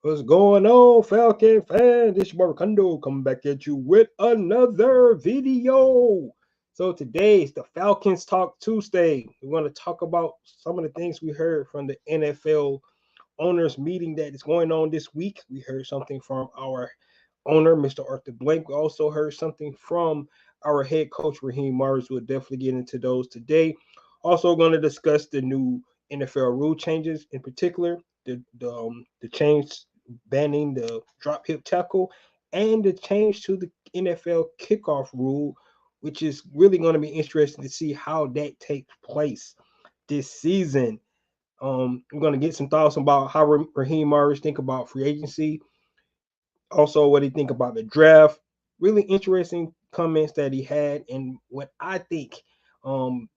What's going on, Falcon fan? This is Marcondo coming back at you with another video. So today is the Falcons Talk Tuesday. We're going to talk about some of the things we heard from the NFL owners meeting that is going on this week. We heard something from our owner, Mr. Arthur Blank. We also heard something from our head coach, Raheem Morris. We'll definitely get into those today. Also, going to discuss the new NFL rule changes, in particular the change banning the drop hip tackle and the change to the NFL kickoff rule, which is really going to be interesting to see how that takes place this season. We're going to get some thoughts about how Raheem Morris think about free agency, also what he think about the draft. Really interesting comments that he had, and what I think, um,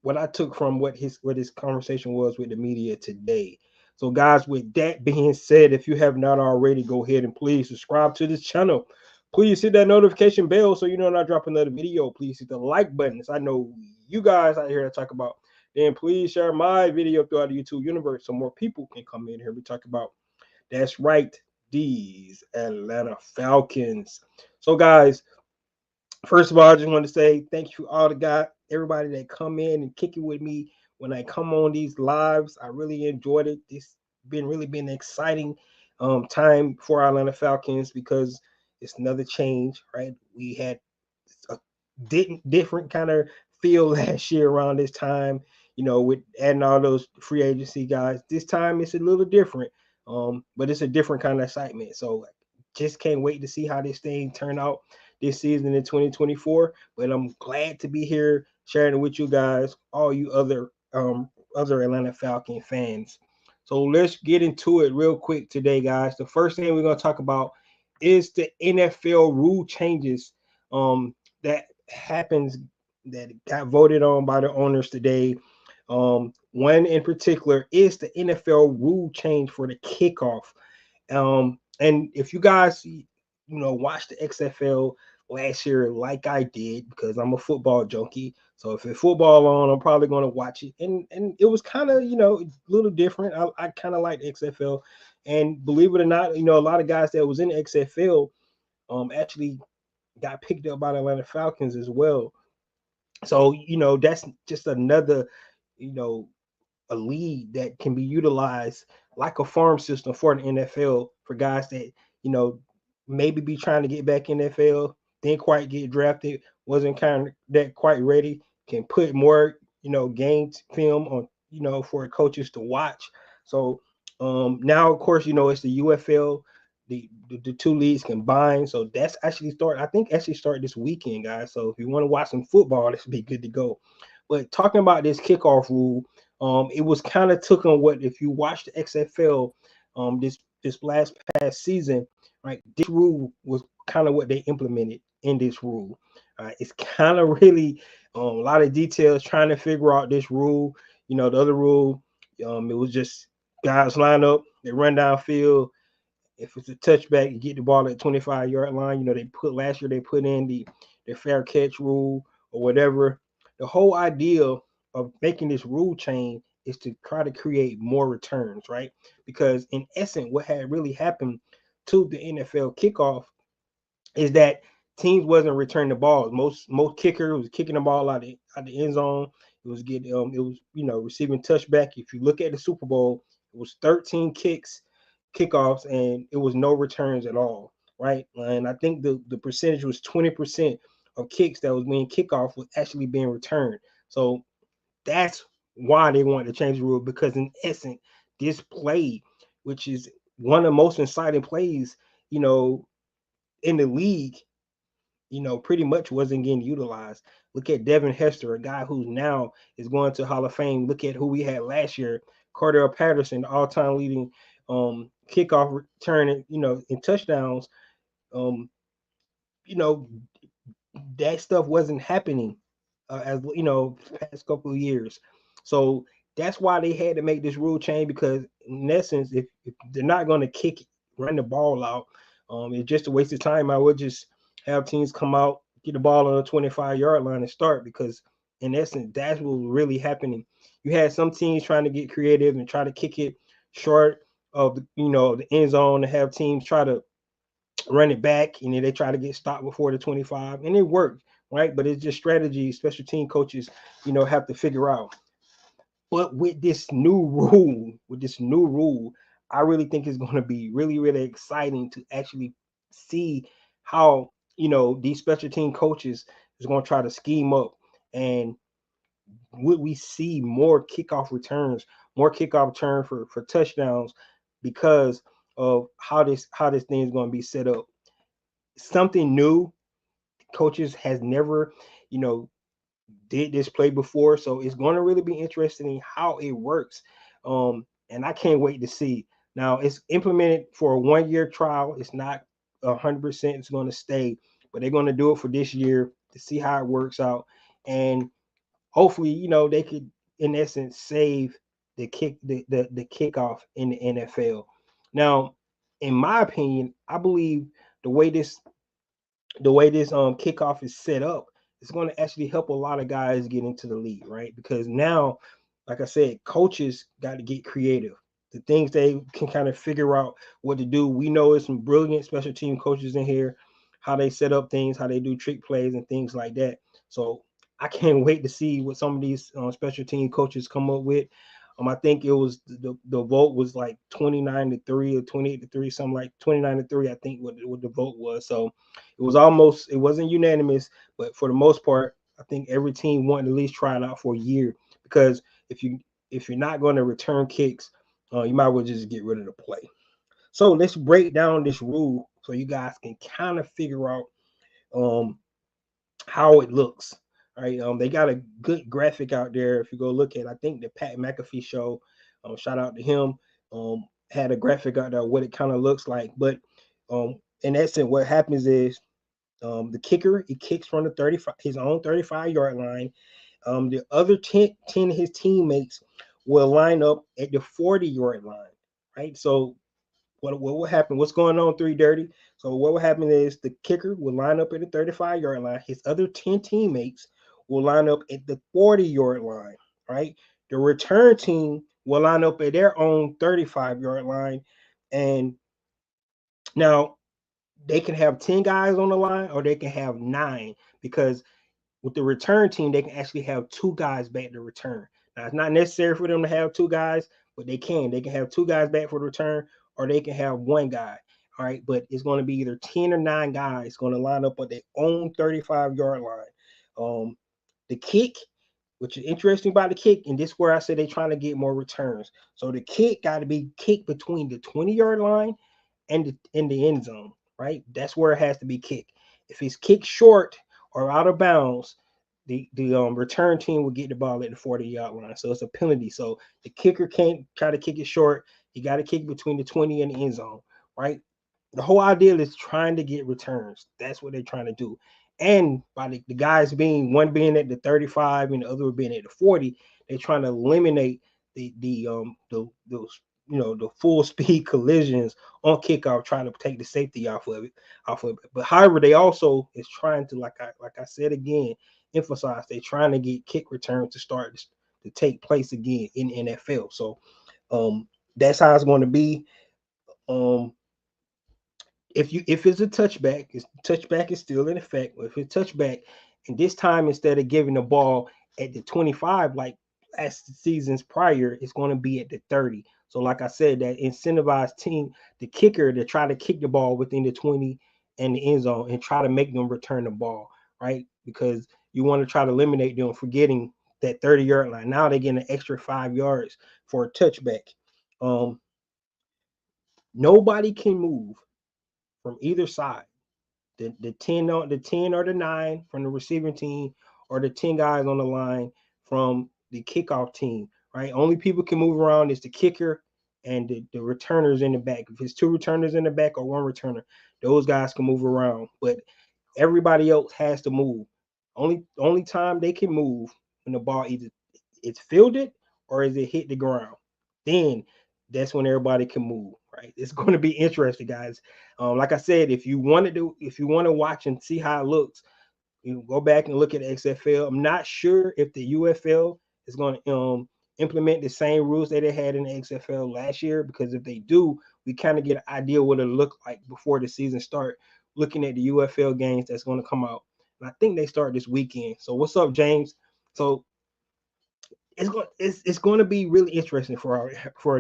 what I took from what his conversation was with the media today. So, guys, with that being said, if you have not already, go ahead and please subscribe to this channel. Please hit that notification bell so you know when I drop another video. Please hit the like button. So I know you guys out here to talk about. Then please share my video throughout the YouTube universe so more people can come in here. We talk about, that's right, these Atlanta Falcons. So, guys, first of all, I just want to say thank you all to God, everybody that come in and kick it with me when I come on these lives. I really enjoyed it. This been an exciting time for our Atlanta Falcons because it's another change, right? We had a different kind of feel last year around this time, with adding all those free agency guys. This time it's a little different, but it's a different kind of excitement. So just can't wait to see how this thing turn out this season in 2024. But I'm glad to be here sharing it with you guys, all you other Atlanta Falcon fans. So let's get into it real quick today, guys. The first thing we're gonna talk about is the NFL rule changes that happens that got voted on by the owners today. One in particular is the NFL rule change for the kickoff. And if you guys, watch the XFL last year like I did, because I'm a football junkie. So if it's football on, I'm probably going to watch it. And it was kind of, a little different. I kind of like XFL. And believe it or not, a lot of guys that was in XFL actually got picked up by the Atlanta Falcons as well. So, that's just another, you know, a lead that can be utilized like a farm system for the NFL for guys that, you know, maybe be trying to get back in the NFL, didn't quite get drafted, wasn't kind of that quite ready, can put more, games film on, for coaches to watch. So now, of course, it's the UFL. The two leagues combined, so that's actually start. I think actually start this weekend, guys. So if you want to watch some football, this would be good to go. But talking about this kickoff rule, it was kind of took on what if you watch the XFL, this last past season, right? This rule was kind of what they implemented in this rule. It's kind of really a lot of details trying to figure out this rule. The other rule, it was just guys line up, they run downfield. If it's a touchback, you get the ball at 25-yard line. They put last year they put in the fair catch rule or whatever. The whole idea of making this rule change is to try to create more returns, right? Because in essence, what had really happened to the NFL kickoff is that teams wasn't returning the balls. Most kicker was kicking the ball out the end zone. It was receiving touchback. If you look at the Super Bowl, it was 13 kickoffs, and it was no returns at all, right? And I think the percentage was 20% of kicks that was being kickoff was actually being returned. So that's why they wanted to change the rule, because in essence, this play, which is one of the most exciting plays, you know, in the league, pretty much wasn't getting utilized. Look at Devin Hester, a guy who now is going to Hall of Fame. Look at who we had last year, Cordell Patterson, all-time leading kickoff return, in touchdowns. Um, you know, that stuff wasn't happening as past couple of years. So that's why they had to make this rule change, because in essence, if they're not going to run the ball out, it's just a waste of time. I would just have teams come out, get the ball on the 25-yard line and start, because in essence, that's what was really happening. You had some teams trying to get creative and try to kick it short, of the end zone to have teams try to run it back, and then they try to get stopped before the 25, and it worked, right? But it's just strategy special team coaches, have to figure out. But with this new rule, I really think it's going to be really, really exciting to actually see how these special team coaches is going to try to scheme up, and would we see more kickoff return for touchdowns because of how this thing is going to be set up. Something new. Coaches has never, you know, did this play before, so it's going to really be interesting in how it works. And I can't wait to see. Now it's implemented for a 1 year trial. It's not 100% it's going to stay, but they're going to do it for this year to see how it works out, and hopefully, they could in essence save the kickoff in the NFL. Now, in my opinion, I believe the way this kickoff is set up, it's going to actually help a lot of guys get into the league, right? Because now, like I said, coaches got to get creative. The things they can kind of figure out what to do. We know there's some brilliant special team coaches in here, how they set up things, how they do trick plays and things like that. So I can't wait to see what some of these special team coaches come up with. I think it was the vote was like 29-3 or 28-3, something like 29-3. I think what the vote was. So it wasn't unanimous, but for the most part, I think every team wanted to at least try it out for a year, because if you're not going to return kicks, you might as well just get rid of the play. So let's break down this rule so you guys can kind of figure out um, how it looks. All right, they got a good graphic out there. If you go look at, I think the Pat McAfee show, shout out to him, had a graphic out there what it kind of looks like. But in essence, what happens is the kicker, he kicks from the 35, his own 35-yard line. The other 10 of his teammates will line up at the 40-yard line, right? So what will happen? What's going on, Three Dirty? So what will happen is the kicker will line up at the 35-yard line. His other 10 teammates will line up at the 40-yard line, right? The return team will line up at their own 35-yard line. And now they can have 10 guys on the line, or they can have 9, because with the return team, they can actually have 2 guys back to return. Now, it's not necessary for them to have 2 guys, but they can. They can have 2 guys back for the return, or they can have 1 guy. All right, but it's going to be either 10 or 9 guys going to line up at their own 35-yard line. The kick, which is interesting about the kick, and this is where I say they're trying to get more returns. So the kick got to be kicked between the 20-yard line and in the end zone, right? That's where it has to be kicked. If it's kicked short or out of bounds, the return team will get the ball at the 40-yard line. So it's a penalty. So the kicker can't try to kick it short. You got to kick between the 20 and the end zone, right? The whole idea is trying to get returns. That's what they're trying to do. And by the guys one being at the 35 and the other being at the 40, they're trying to eliminate those the full speed collisions on kickoff, trying to take the safety off of it. But however, they also is trying to, like I said again, emphasize they're trying to get kick returns to start to take place again in NFL. So that's how it's going to be. If it's a touchback, touchback is still in effect. If it's touchback, and this time instead of giving the ball at the 25 like last seasons prior, it's going to be at the 30. So like I said, that incentivized team, the kicker, to try to kick the ball within the 20 and the end zone and try to make them return the ball, right? Because you want to try to eliminate them for getting that 30-yard line. Now they're getting an extra 5 yards for a touchback. Nobody can move from either side. The 10 or the 9 from the receiving team, or the 10 guys on the line from the kickoff team, right? Only people can move around is the kicker and the returners in the back. If it's 2 returners in the back or 1 returner, those guys can move around, but everybody else has to move. Only time they can move when the ball either it's fielded or is it hit the ground. Then that's when everybody can move, right? It's going to be interesting, guys. Like I said, if you want to watch and see how it looks, you go back and look at XFL. I'm not sure if the UFL is going to implement the same rules that they had in the XFL last year? Because if they do, we kind of get an idea what it look like before the season start. Looking at the UFL games that's going to come out, and I think they start this weekend. So what's up, James? So it's going to be really interesting for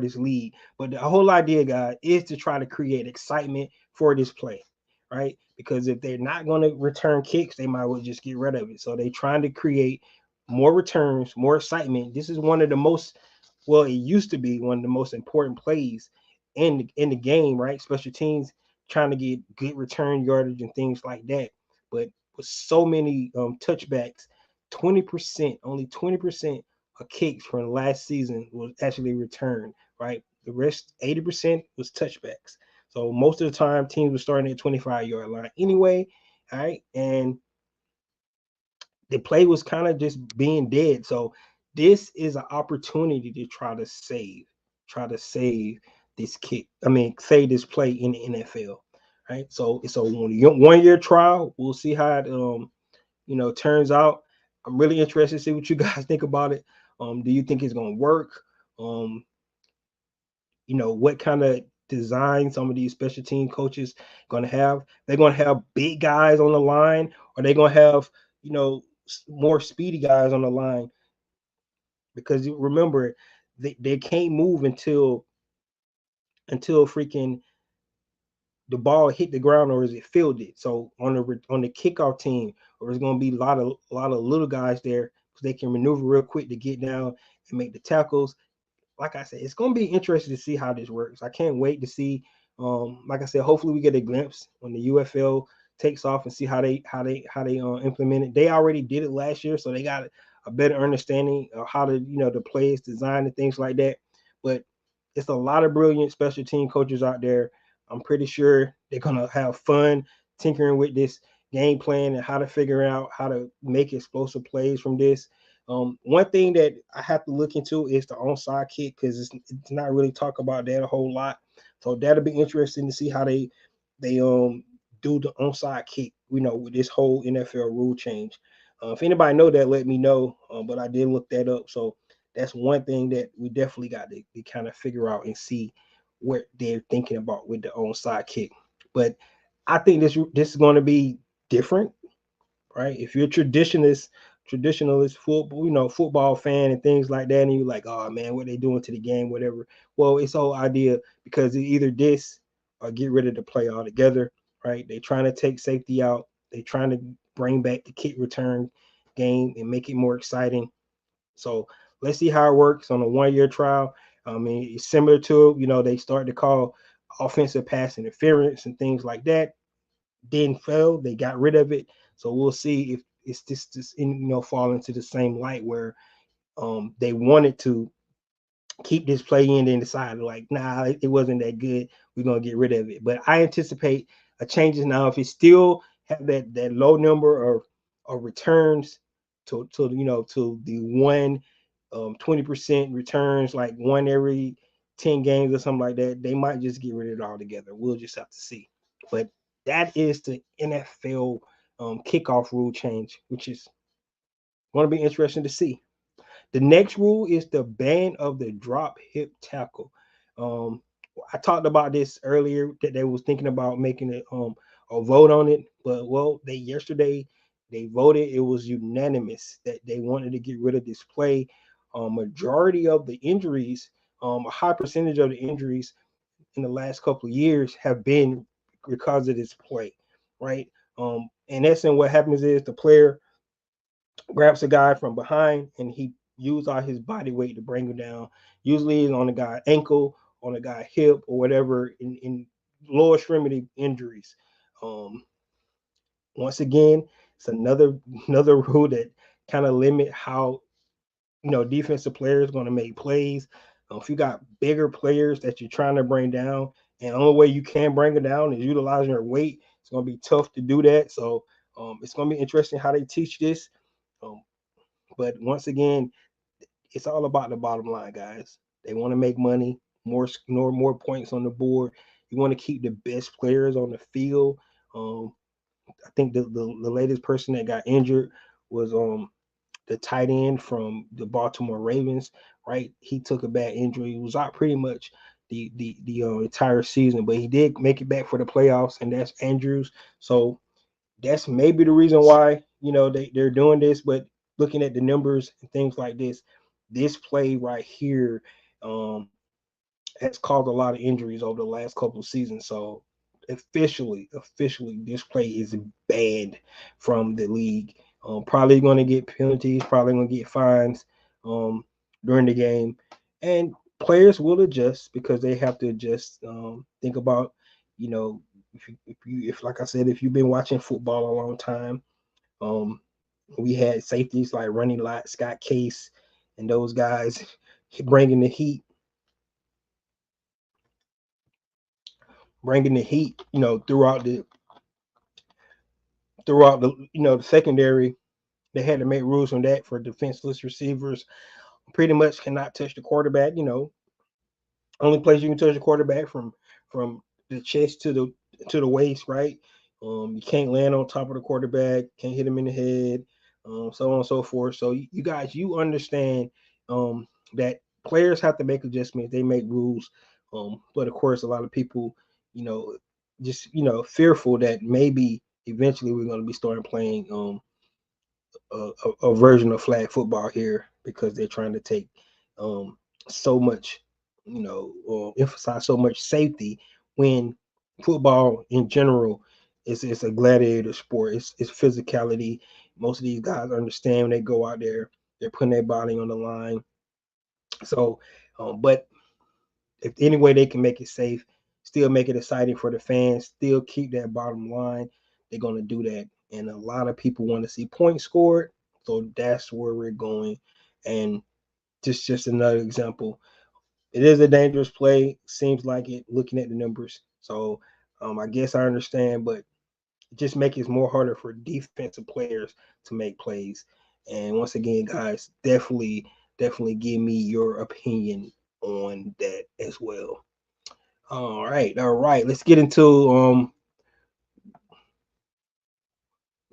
this league. But the whole idea, guys, is to try to create excitement for this play, right? Because if they're not going to return kicks, they might well just get rid of it. So they're trying to create more returns, more excitement. This is one of the most, well, it used to be one of the most important plays in the game, right? Special teams trying to get good return yardage and things like that. But with so many touchbacks, 20%, only 20% of kicks from last season was actually returned, right? The rest, 80%, was touchbacks. So most of the time, teams were starting at 25-yard line anyway, all right? And the play was kind of just being dead. So this is an opportunity to try to save this kick. I mean, save this play in the NFL, right? So it's a 1 year trial. We'll see how it turns out. I'm really interested to see what you guys think about it. Do you think it's gonna work? Um, what kind of design some of these special team coaches gonna have? They're gonna have big guys on the line, or they gonna have more speedy guys on the line? Because you remember, they can't move until freaking the ball hit the ground or is it fielded. So on the kickoff team, or it's going to be a lot of little guys there, so they can maneuver real quick to get down and make the tackles. Like I said, it's going to be interesting to see how this works. I can't wait to see. Like I said, hopefully we get a glimpse when the UFL takes off and see how they implement it. They already did it last year, so they got a better understanding of how the play is designed and things like that. But it's a lot of brilliant special team coaches out there. I'm pretty sure they're gonna have fun tinkering with this game plan and how to figure out how to make explosive plays from this. One thing that I have to look into is the onside kick, because it's not really talk about that a whole lot. So that'll be interesting to see how they do the onside kick, with this whole NFL rule change. If anybody know that, let me know. But I did look that up, so that's one thing that we definitely got to kind of figure out and see what they're thinking about with the onside kick. But I think this is going to be different, right? If you're a traditionalist football fan and things like that, and you're like, oh man, what they doing to the game, whatever. Well, it's the whole idea, because it's either this or get rid of the play altogether, right? They're trying to take safety out. They're trying to bring back the kick return game and make it more exciting. So let's see how it works on a 1 year trial. I mean, it's similar to, they start to call offensive pass interference and things like that. Didn't fail. They got rid of it. So we'll see if it's just fall into the same light where they wanted to keep this play in and decided like, nah, it wasn't that good. We're gonna get rid of it. But I anticipate a changes now. If it still have that low number of returns to the 20% returns, like one every 10 games or something like that, they might just get rid of it altogether. We'll just have to see. But that is the NFL kickoff rule change, which is going to be interesting to see. The next rule is the ban of the drop hip tackle. Um, I talked about this earlier, that they was thinking about making a vote on it, but well, they voted. It was unanimous that they wanted to get rid of this play. Majority of the injuries, a high percentage of the injuries in the last couple of years have been because of this play, right? In essence, what happens is the player grabs a guy from behind and he use all his body weight to bring him down. Usually it's on the guy ankle, on the guy hip, or whatever in lower extremity injuries. Um, Once again, it's another rule that kind of limit how defensive players going to make plays. If you got bigger players that you're trying to bring down, and the only way you can bring them down is utilizing your weight, it's going to be tough to do that. So it's going to be interesting how they teach this. Um, but once again, it's all about the bottom line, guys. They want to make money, more points on the board. You want to keep the best players on the field. Um, I think the latest person that got injured was the tight end from the Baltimore Ravens, right? He took a bad injury. He was out pretty much the entire season, but he did make it back for the playoffs, and that's Andrews. So that's maybe the reason why they're doing this. But looking at the numbers and things like this play right here um, has caused a lot of injuries over the last couple of seasons. So officially, this play is banned from the league. Probably going to get penalties. Probably going to get fines um, during the game, and players will adjust because they have to adjust. Think about, you know, if like I said, if you've been watching football a long time, um, we had safeties like Running Lott, Scott Case, and those guys bringing the heat bringing the heat, throughout the the secondary. They had to make rules on that for defenseless receivers. Pretty much cannot touch the quarterback. Only place you can touch the quarterback from the chest to the waist, right? You can't land on top of the quarterback, can't hit him in the head, so on and so forth. So you guys, you understand that players have to make adjustments. They make rules, but of course, a lot of people, you know, just fearful that maybe eventually we're going to be starting playing a version of flag football here because they're trying to take um, so much, emphasize so much safety when football in general is a gladiator sport. It's physicality. Most of these guys understand when they go out there, they're putting their body on the line. So, but if any way they can make it safe, still make it exciting for the fans, still keep that bottom line, they're going to do that. And a lot of people want to see points scored. So that's where we're going. And just another example. It is a dangerous play. Seems like it looking at the numbers. So I guess I understand, but it just makes it more harder for defensive players to make plays. And once again, guys, definitely give me your opinion on that as well. All right. Let's get into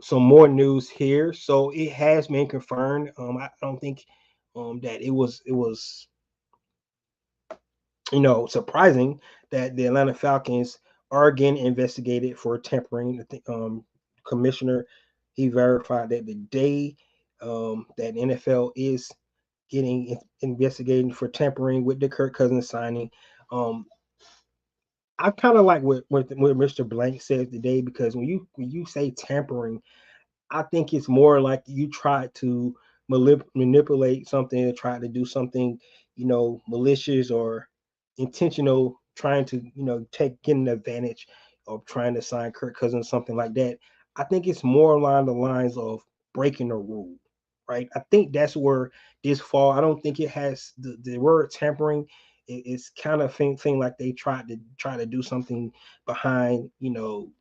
some more news here. So it has been confirmed. I don't think that it was surprising that the Atlanta Falcons are again investigated for tampering. I think commissioner he verified that the day that NFL is getting investigating for tampering with the Kirk Cousins signing. Um, I kind of like what Mr. Blank said today because when you say tampering, I think it's more like you try to manipulate something, or try to do something, malicious or intentional, trying to, get an advantage of trying to sign Kirk Cousins, something like that. I think it's more along the lines of breaking a rule, right? I think that's where this fall. I don't think it has the word tampering. It's kind of thing like they try to do something behind,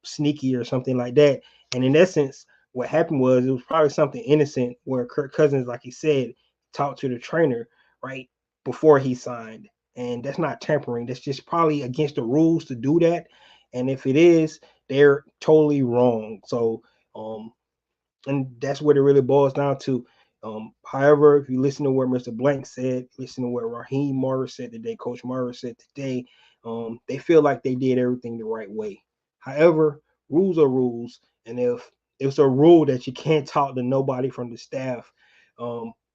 sneaky or something like that. And in essence, what happened was it was probably something innocent where Kirk Cousins, like he said, talked to the trainer right before he signed. And that's not tampering. That's just probably against the rules to do that. And if it is, they're totally wrong. So, and that's what it really boils down to. However, if you listen to what Mr. Blank said, listen to what Raheem Morris said today, Coach Morris said today, they feel like they did everything the right way. However, rules are rules, and if it's a rule that you can't talk to nobody from the staff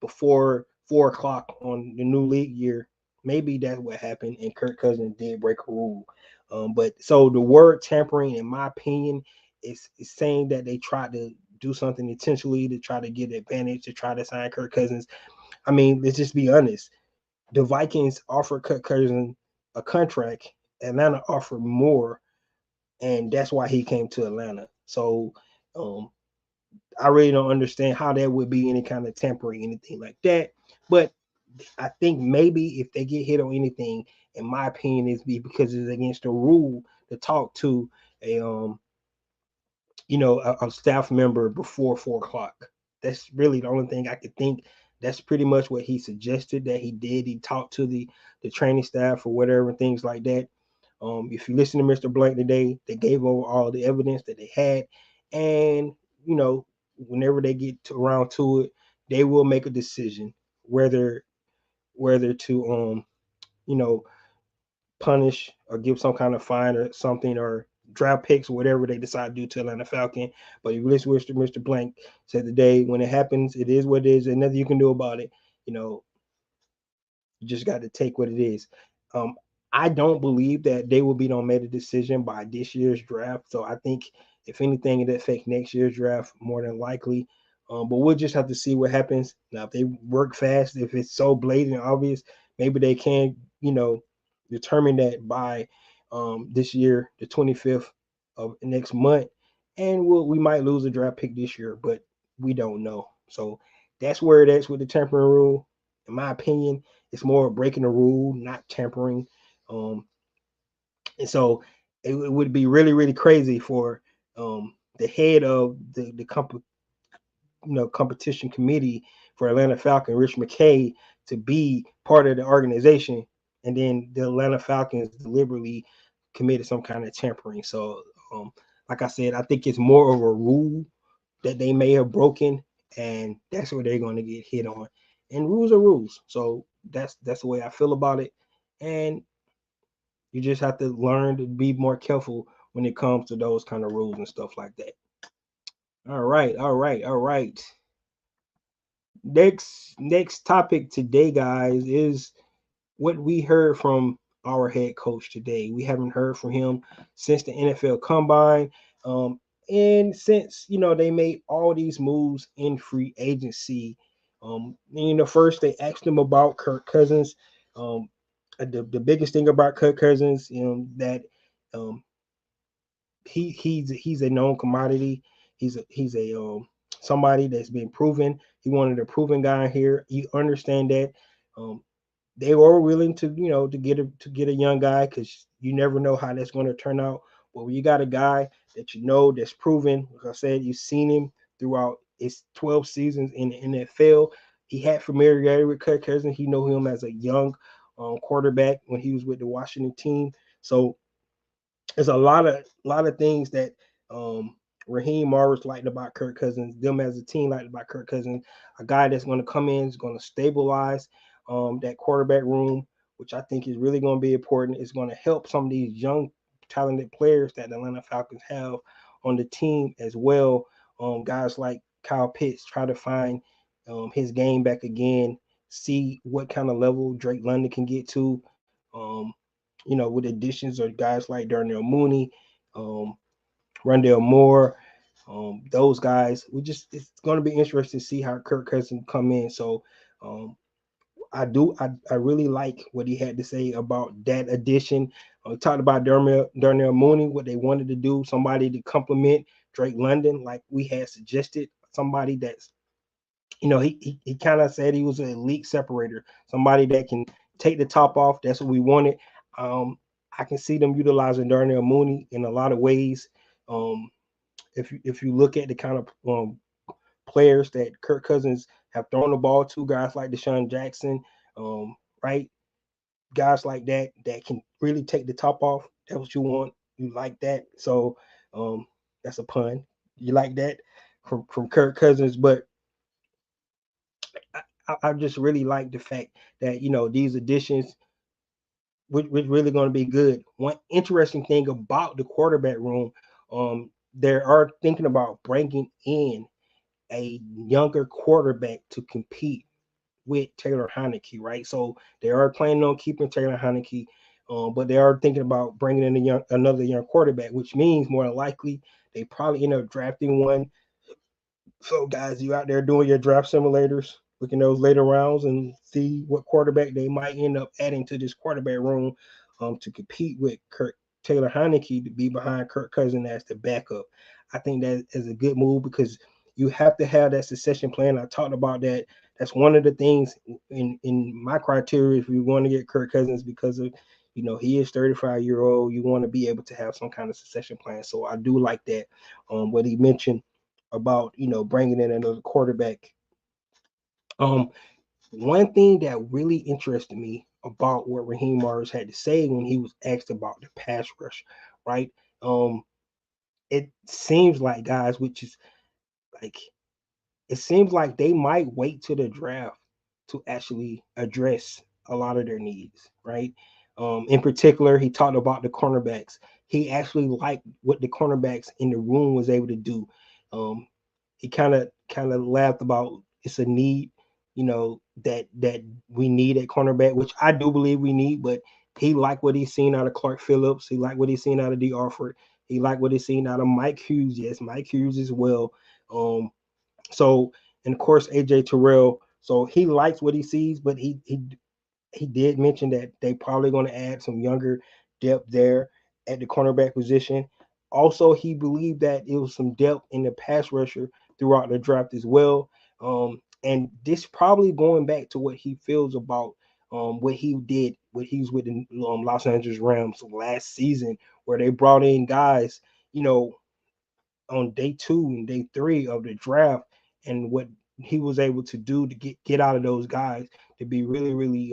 before 4 o'clock on the new league year, maybe that's what happened, and Kirk Cousins did break a rule. But so the word tampering, in my opinion, is saying that they tried to do something intentionally to try to get advantage to try to sign Kirk Cousins. I mean, let's just be honest. The Vikings offered Kirk Cousins a contract. Atlanta offered more, and that's why he came to Atlanta. So um, I really don't understand how that would be any kind of tampering, anything like that. But I think maybe if they get hit on anything, in my opinion, is because it's against the rule to talk to a staff member before 4 o'clock. That's really the only thing I could think. That's pretty much what he suggested that he did. He talked to the training staff or whatever, things like that. If you listen to Mr. Blank today, they gave over all the evidence that they had, and whenever they get around to it, they will make a decision whether whether to you know, punish or give some kind of fine or something, or draft picks, whatever they decide to do to Atlanta Falcon. But you listen to Mr. Blank said today, when it happens, it is what it is, and nothing you can do about it. You know, you just got to take what it is. Um, I don't believe that they will be on made a decision by this year's draft. So I think if anything, it affect next year's draft more than likely. But we'll just have to see what happens. Now, if they work fast, if it's so blatant and obvious, maybe they can, determine that by this year, the 25th of next month, and we might lose a draft pick this year, but we don't know. So that's where it is with the tampering rule. In my opinion, it's more breaking the rule, not tampering. Um, and so it would be really, really crazy for the head of the competition committee for Atlanta Falcon, Rich McKay, to be part of the organization, and then the Atlanta Falcons deliberately committed some kind of tampering. So, like I said, I think it's more of a rule that they may have broken, and that's what they're going to get hit on. And rules are rules, so that's the way I feel about it. And you just have to learn to be more careful when it comes to those kind of rules and stuff like that. All right, all right, all right. Next topic today, guys, is what we heard from our head coach today. We haven't heard from him since the NFL Combine, and since they made all these moves in free agency. First they asked him about Kirk Cousins. The biggest thing about Kirk Cousins, that um, he's a known commodity. He's a somebody that's been proven. He wanted a proven guy here. You understand that. Um, they were willing to to get a young guy, because you never know how that's going to turn out. But when you got a guy that that's proven, like I said, you've seen him throughout his 12 seasons in the NFL. He had familiarity with Kirk Cousins. He knew him as a young quarterback when he was with the Washington team. So there's a lot of things that um, Raheem Morris liked about Kirk Cousins. Them as a team liked about Kirk Cousins. A guy that's going to come in, is going to stabilize that quarterback room, which I think is really going to be important. It's going to help some of these young, talented players that the Atlanta Falcons have on the team as well. Guys like Kyle Pitts try to find his game back again, see what kind of level Drake London can get to. With additions of guys like Darnell Mooney, um, Rondell Moore, those guys. It's going to be interesting to see how Kirk Cousins come in. So um, I really like what he had to say about that addition. Talked about Darnell Mooney, what they wanted to do, somebody to complement Drake London, like we had suggested, somebody that's he kind of said he was an elite separator, somebody that can take the top off. That's what we wanted. Um, I can see them utilizing Darnell Mooney in a lot of ways. Um, if you look at the kind of players that Kirk Cousins have thrown the ball to, guys like Deshaun Jackson, right? Guys like that can really take the top off. That's what you want. You like that. So that's a pun. You like that from Kirk Cousins, but I just really like the fact that these additions, which really going to be good. One interesting thing about the quarterback room, they are thinking about bringing in a younger quarterback to compete with Taylor Heineke, right? So they are planning on keeping Taylor Heineke, but they are thinking about bringing in another young quarterback, which means more than likely they probably end up drafting one. So, guys, you out there doing your draft simulators, looking those later rounds and see what quarterback they might end up adding to this quarterback room to compete with Taylor Heineke to be behind Kirk Cousins as the backup. I think that is a good move, because you have to have that succession plan. I talked about that. That's one of the things in my criteria if you want to get Kirk Cousins, because of he is 35-year-old. You want to be able to have some kind of succession plan. So I do like that. What he mentioned about bringing in another quarterback. Um, One thing that really interested me about what Raheem Morris had to say when he was asked about the pass rush, right? Um, it seems like, guys, which is like it seems like they might wait to the draft to actually address a lot of their needs, right? In particular, he talked about the cornerbacks. He actually liked what the cornerbacks in the room was able to do. He kind of laughed about it's a need, that we need at cornerback, which I do believe we need. But he liked what he's seen out of Clark Phillips. He liked what he's seen out of D. Alford. He liked what he's seen out of Mike Hughes. Yes, Mike Hughes as well. Um, so and of course AJ Terrell. So he likes what he sees, but he did mention that they probably going to add some younger depth there at the cornerback position. Also, he believed that it was some depth in the pass rusher throughout the draft as well. And this probably going back to what he feels about what he did, what he was with the Los Angeles Rams last season, where they brought in guys, on day 2 and day 3 of the draft, and what he was able to do to get out of those guys to be really, really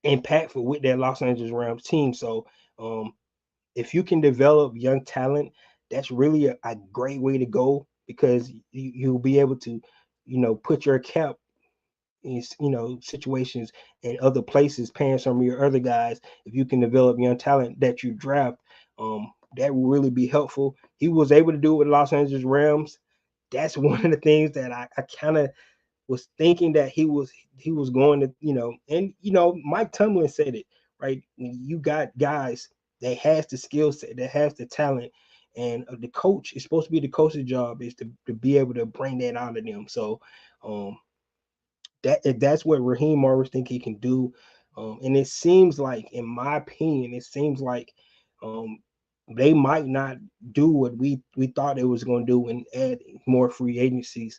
impactful with that Los Angeles Rams team. So if you can develop young talent, that's really a great way to go, because you'll be able to, put your cap in, situations and other places, paying some of your other guys. If you can develop young talent that you draft, that will really be helpful. He was able to do it with Los Angeles Rams. That's one of the things that I kind of was thinking that he was going to, and Mike Tomlin said it, right? When you got guys that has the skill set, that has the talent, and the coach is supposed to be, the coach's job is to be able to bring that out of them. So um that's what Raheem Morris think he can do. And it seems like, in my opinion, it seems like um, they might not do what we thought it was going to do and add more free agencies,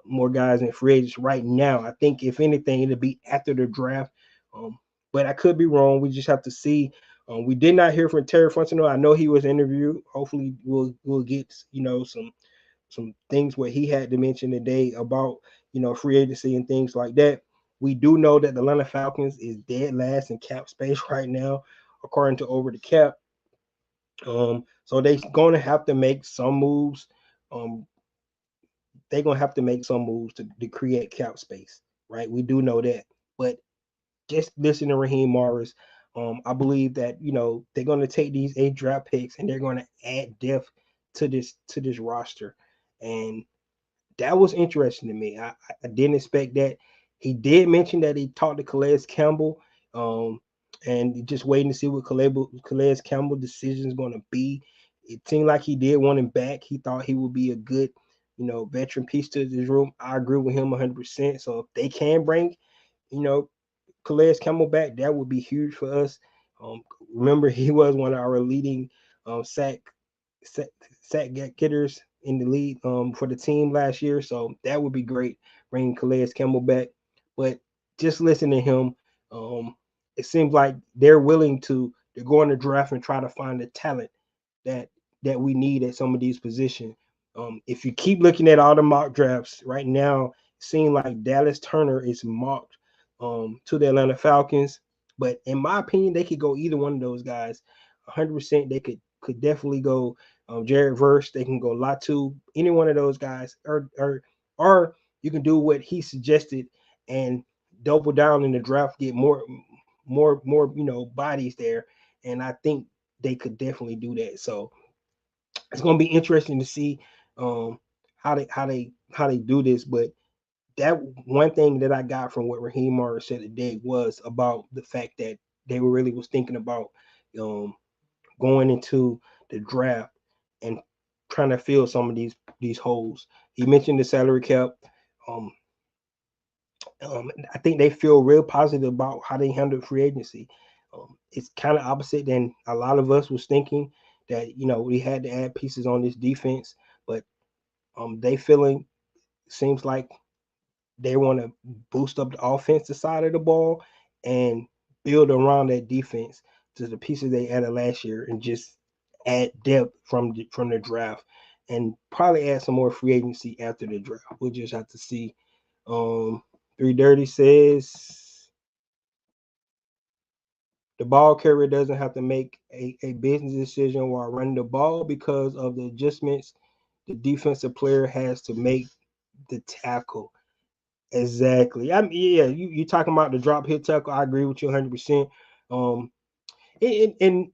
more guys in free agents right now. I think if anything, it'll be after the draft. But I could be wrong. We just have to see. We did not hear from Terry Fontenot. I know he was interviewed. Hopefully, we'll get some things where he had to mention today about free agency and things like that. We do know that the Atlanta Falcons is dead last in cap space right now, according to Over the Cap. So they're going to have to make some moves. Um, they're going to have to make some moves to create cap space, right? We do know that. But just listen to Raheem Morris. I believe that they're going to take these 8 draft picks and they're going to add depth to this roster, and that was interesting to me. I didn't expect that. He did mention that he talked to Calais Campbell, um, and just waiting to see what Calais Campbell's decision is going to be. It seemed like he did want him back. He thought he would be a good, veteran piece to this room. I agree with him 100%. So if they can bring, you know, Calais Campbell back, that would be huge for us. Remember, he was one of our leading sack sack, sack getters in the league for the team last year. So that would be great, bringing Calais Campbell back. But just listen to him. Um, it seems like they're willing to go in the draft and try to find the talent that that we need at some of these positions. If you keep looking at all the mock drafts right now, it seems like Dallas Turner is mocked to the Atlanta Falcons. But in my opinion, they could go either one of those guys. 100%, they could definitely go Jared Verse. They can go Latu. Any one of those guys, or you can do what he suggested and double down in the draft, get more bodies there. And I think they could definitely do that. So it's going to be interesting to see um, how they do this. But that one thing that I got from what Raheem Morris said today was about the fact that they were really was thinking about um, going into the draft and trying to fill some of these holes. He mentioned the salary cap. Um, I think they feel real positive about how they handled free agency. It's kind of opposite than a lot of us was thinking, that we had to add pieces on this defense, but they feeling, seems like they want to boost up the offensive side of the ball and build around that defense to the pieces they added last year, and just add depth from the draft, and probably add some more free agency after the draft. We'll just have to see. Um, 330 says the ball carrier doesn't have to make a business decision while running the ball because of the adjustments the defensive player has to make the tackle. Exactly. I mean, yeah, you talking about the drop hit tackle. I agree with you 100%. Um, and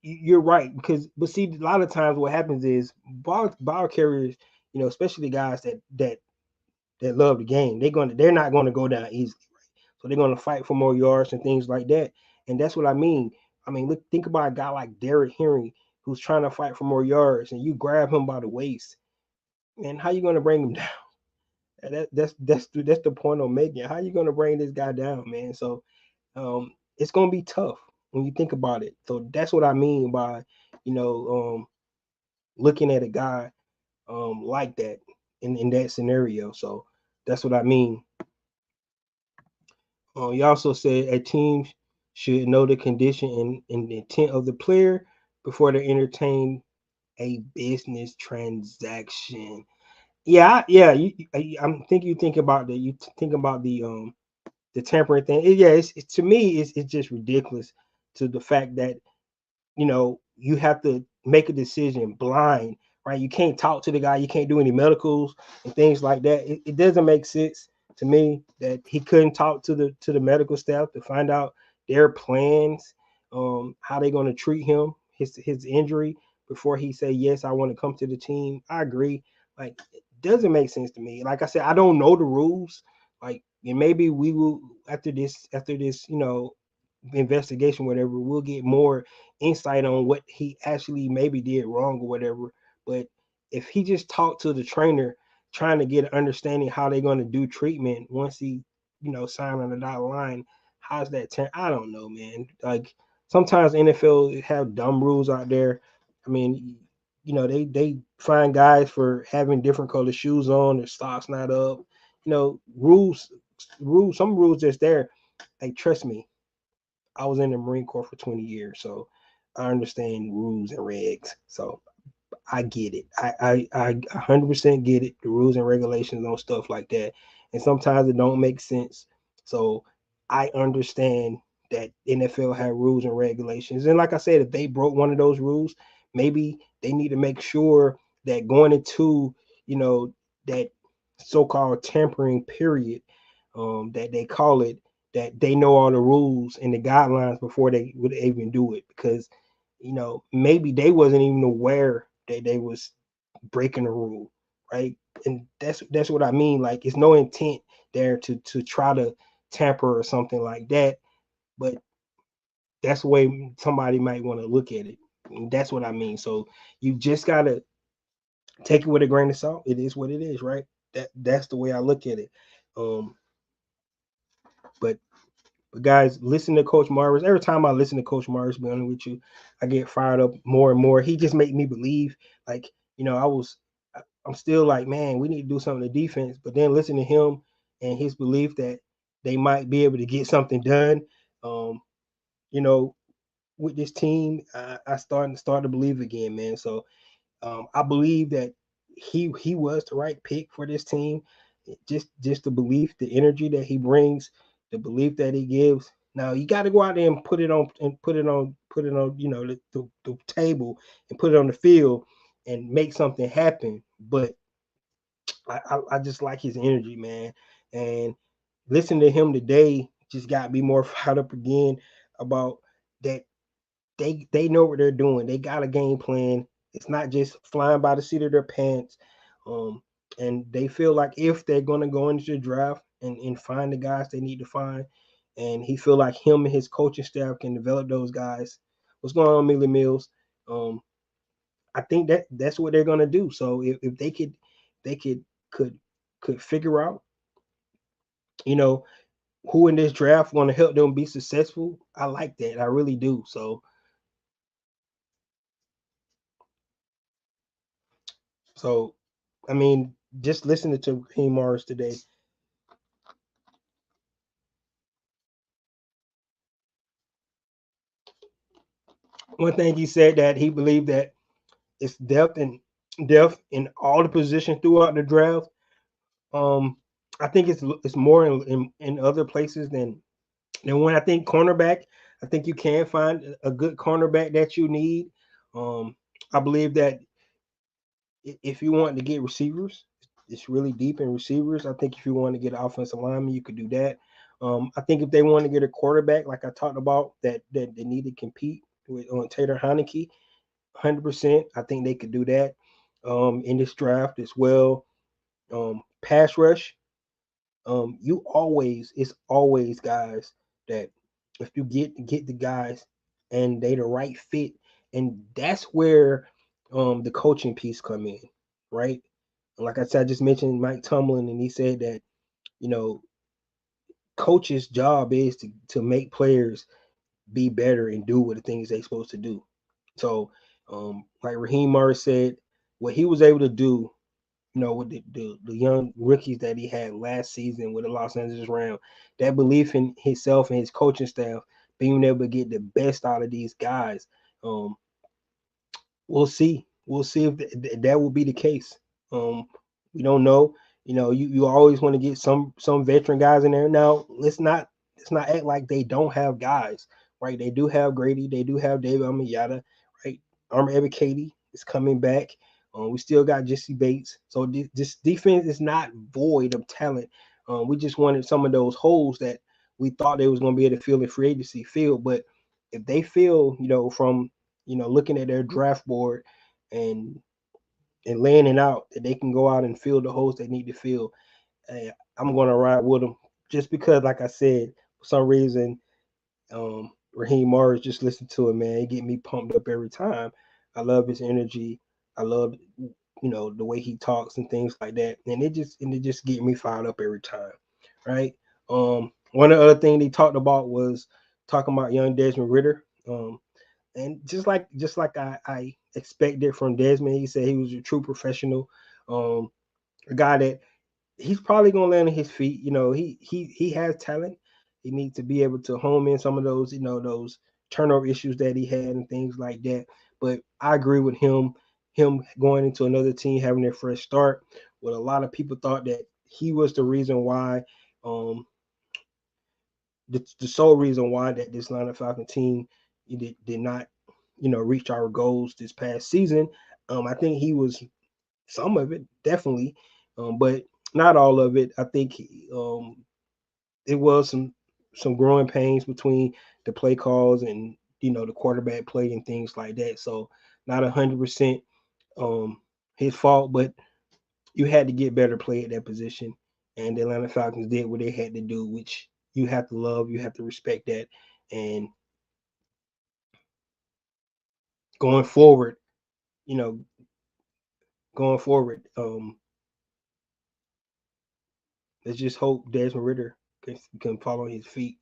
you're right because, but see, a lot of times what happens is ball carriers, especially the guys that love the game, they're not going to go down easily, right? So they're going to fight for more yards and things like that. And that's what I mean. I mean, look, think about a guy like Derrick Henry who's trying to fight for more yards, and you grab him by the waist, and how you going to bring him down? That's the point I'm making. How you going to bring this guy down, man? So it's going to be tough when you think about it. So that's what I mean by you know um, looking at a guy like that in that scenario. So that's what I mean. You also said a team should know the condition and intent of the player before they entertain a business transaction. Yeah, yeah. I'm think you think about that. Think about the tampering thing. Yeah, to me, it's just ridiculous to the fact that you have to make a decision blind, right? You can't talk to the guy, you can't do any medicals and things like that. It doesn't make sense to me that he couldn't talk to the medical staff to find out their plans, how they're going to treat him, his injury before he say yes, I want to come to the team. I agree. Like it doesn't make sense to me. Like I said, I don't know the rules. Like and maybe we will after this investigation, whatever, we'll get more insight on what he actually maybe did wrong or whatever. But if he just talked to the trainer, trying to get an understanding how they're going to do treatment once he, sign on the dotted line, how's that? I don't know, man. Like sometimes NFL have dumb rules out there. I mean, they find guys for having different color shoes on, their socks not up. Rules. Some rules just there. Like trust me, I was in the Marine Corps for 20 years, so I understand rules and regs. So I get it. I 100% get it. The rules and regulations on stuff like that, and sometimes it don't make sense. So I understand that NFL have rules and regulations, and like I said, if they broke one of those rules, maybe they need to make sure that going into that so-called tampering period, that they call it, that they know all the rules and the guidelines before they would even do it, because maybe they wasn't even aware that they was breaking the rule, right? And that's what I mean. Like it's no intent there to try to tamper or something like that, but that's the way somebody might want to look at it. And that's what I mean. So you just gotta take it with a grain of salt. It is what it is, right? That's the way I look at it. Um, but guys, listen to Coach Morris. Every time I listen to Coach Morris, be honest with you, I get fired up more and more. He just made me believe, like, I'm still like, man, we need to do something to defense. But then listen to him and his belief that they might be able to get something done. Um, you know, with this team, I start to believe again, man. So I believe that he was the right pick for this team. Just the belief, the energy that he brings, the belief that he gives. Now you got to go out there and put it on the table and put it on the field and make something happen. But I just like his energy, man. And listening to him today just got me more fired up again about that they know what they're doing. They got a game plan. It's not just flying by the seat of their pants. Um, and they feel like if they're gonna go into the draft and find the guys they need to find, and he feel like him and his coaching staff can develop those guys. What's going on, Millie Mills? Um, I think that's what they're gonna do. So if they could could figure out, you know, who in this draft want to help them be successful. I like that. I really do. So, I mean, just listening to Raheem Morris today, one thing he said that he believed that it's depth in all the positions throughout the draft. Um, I think it's more in other places than when I think cornerback. I think you can find a good cornerback that you need. I believe that if you want to get receivers, it's really deep in receivers. I think if you want to get an offensive lineman, you could do that. I think if they want to get a quarterback, like I talked about, that they need to compete with on Taylor Heineke, 100%. I think they could do that in this draft as well. Pass rush, you always it's always guys that if you get the guys and they the right fit, and that's where the coaching piece come in, right? And like I said, I just mentioned Mike Tomlin, and he said that you know coach's job is to make players be better and do what the things they supposed to do. So, like Raheem Morris said, what he was able to do, with the young rookies that he had last season with the Los Angeles Rams, that belief in himself and his coaching staff, being able to get the best out of these guys. Um, we'll see. We'll see if that will be the case. We don't know. You always want to get some veteran guys in there. Now let's not act like they don't have guys, right? They do have Grady. They do have David Amiyata, right? Armor Ebiketie is coming back. We still got Jesse Bates. So this defense is not void of talent. We just wanted some of those holes that we thought they was going to be able to fill in free agency field. But if they feel, from looking at their draft board and laying it out that they can go out and fill the holes they need to fill, I'm going to ride with them just because, like I said, for some reason, Raheem Morris, just listen to it, man. It get me pumped up every time. I love his energy. I love, the way he talks and things like that, and it just get me fired up every time, right? One of the other things they talked about was talking about young Desmond Ritter. And just like I expected from Desmond, he said he was a true professional, a guy that he's probably gonna land on his feet. He has talent. He needs to be able to home in some of those those turnover issues that he had and things like that. But I agree with him. Him going into another team, having their fresh start. What a lot of people thought that he was the reason why, the sole reason why that this Atlanta Falcon team did not, reach our goals this past season. I think he was some of it, definitely, but not all of it. I think it was some growing pains between the play calls and the quarterback play and things like that. So not 100% his fault, but you had to get better play at that position, and the Atlanta Falcons did what they had to do, which you have to love, you have to respect that, and going forward, you know, going forward, let's just hope Desmond Ritter can fall on his feet.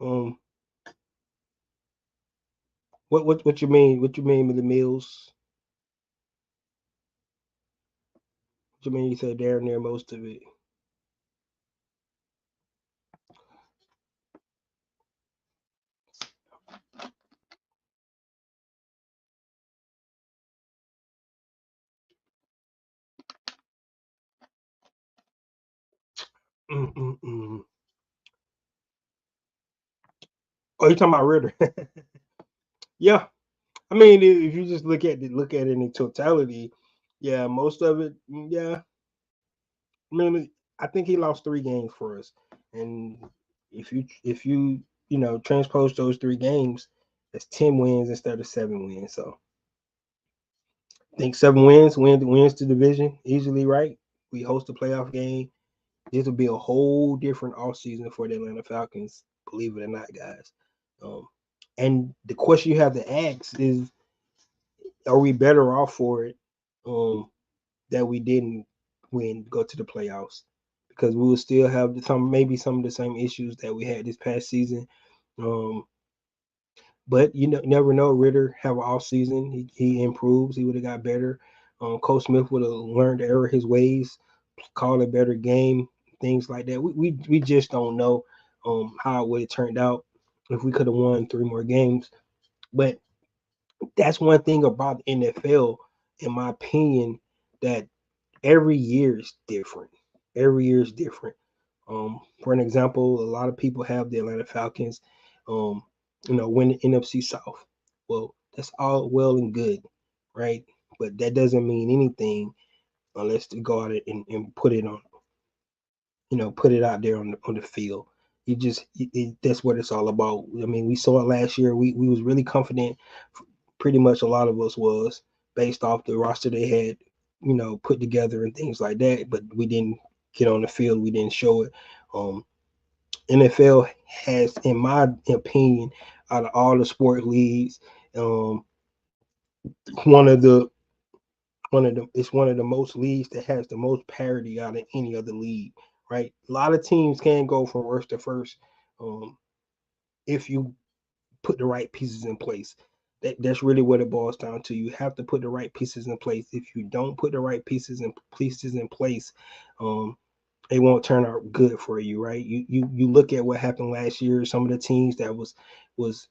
Um, what you mean? What you mean with the Mills? What you mean? You said they're near most of it. Mm-mm-mm. Oh, you talking about Ritter? Yeah, I mean, if you just look at it in totality, yeah, most of it, yeah. I mean, I think he lost 3 games for us, and if you transpose those 3 games, that's 10 wins instead of 7 wins. So I think 7 wins wins the division easily, right? We host a playoff game. This will be a whole different offseason for the Atlanta Falcons, believe it or not, guys. Um, and the question you have to ask is, are we better off for it? That we didn't go to the playoffs, because we will still have maybe some of the same issues that we had this past season. Um, but never know. Ritter have an off season. He improves. He would have got better. Coach Smith would have learned to error his ways, call a better game, things like that. We just don't know how it would have turned out if we could have won 3 more games. But that's one thing about the NFL, in my opinion, that every year is different. Every year is different. For an example, a lot of people have the Atlanta Falcons. Um, win the NFC South. Well, that's all well and good, right? But that doesn't mean anything unless they go out and put it on, put it out there on the field. That's what it's all about. I mean, we saw it last year. We was really confident. Pretty much a lot of us was based off the roster they had, put together and things like that. But we didn't get on the field. We didn't show it. NFL has, in my opinion, out of all the sport leagues, um, one of the it's one of the most leagues that has the most parity out of any other league. Right, a lot of teams can go from worst to first if you put the right pieces in place. That's really what it boils down to. You have to put the right pieces in place. If you don't put the right pieces in place, it won't turn out good for you, right? You look at what happened last year. Some of the teams that was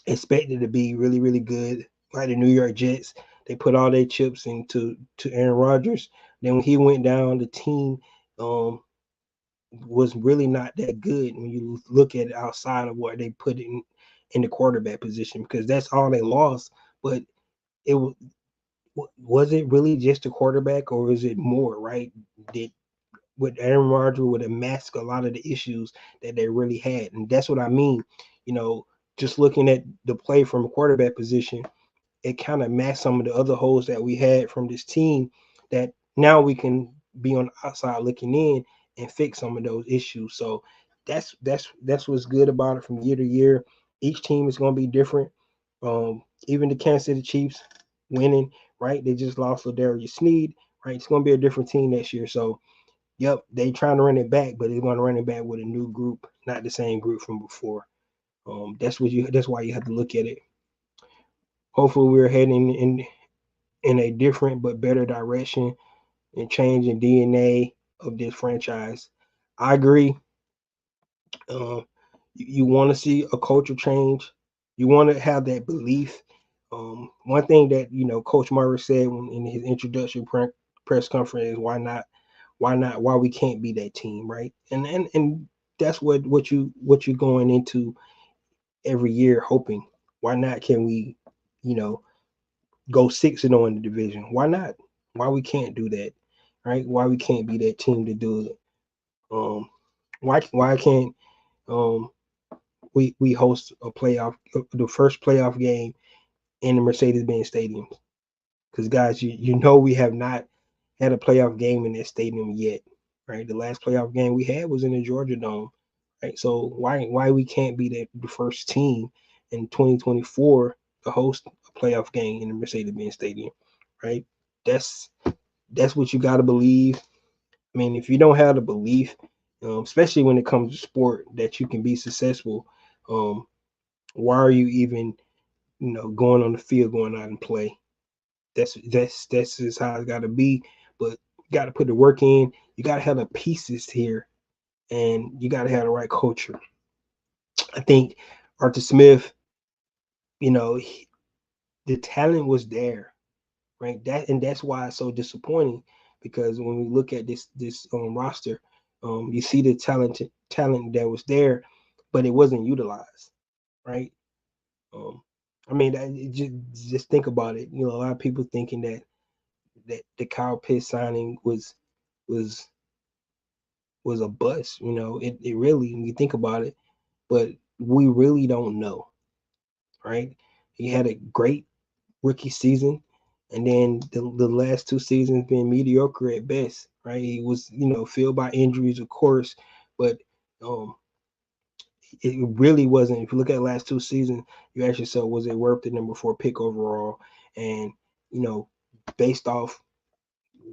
expected to be really really good, like the New York Jets, they put all their chips into Aaron Rodgers. Then when he went down, the team um, was really not that good when you look at it outside of what they put in the quarterback position, because that's all they lost. But it was it really just the quarterback, or is it more, right? Did with Aaron Rodgers would have masked a lot of the issues that they really had, and that's what I mean. You know, just looking at the play from a quarterback position, it kind of masked some of the other holes that we had from this team. That now we can be on the outside looking in and fix some of those issues. So that's what's good about it from year to year. Each team is going to be different. Even the Kansas City Chiefs winning, right? They just lost Ladarius Sneed, right? It's going to be a different team next year. So yep, they trying to run it back, but they're going to run it back with a new group, not the same group from before. That's why you have to look at it. Hopefully, we're heading in a different but better direction and changing DNA of this franchise. I agree. Um, you want to see a culture change. You want to have that belief. One thing that Coach Murray said in his introductory press conference is, "Why not? Why not? Why we can't be that team, right?" And that's what you're going into every year hoping. Why not? Can we, you know, go 6-0 in the division? Why not? Why we can't do that, right? Why we can't be that team to do it? Why can't um we host a playoff, the first playoff game in the Mercedes-Benz Stadium? Because guys, we have not had a playoff game in that stadium yet, right? The last playoff game we had was in the Georgia Dome, right? So why we can't be the first team in 2024 to host a playoff game in the Mercedes-Benz Stadium, right? That's that's what you got to believe. I mean, if you don't have the belief, especially when it comes to sport, that you can be successful, um, why are you even going on the field, going out and play? That's just how it's got to be. But you got to put the work in. You got to have the pieces here, and you got to have the right culture. I think Arthur Smith, the talent was there, right? That's why it's so disappointing, because when we look at this roster, you see the talent that was there, but it wasn't utilized, right? Um, I mean, just think about it. A lot of people thinking that the Kyle Pitts signing was was a bust. It really, when you think about it, but we really don't know, right? He had a great rookie season, and then the last 2 seasons been mediocre at best, right? He was, filled by injuries, of course, but um, it really wasn't. If you look at the last 2 seasons, you ask yourself, was it worth the number 4 pick overall? And you know, based off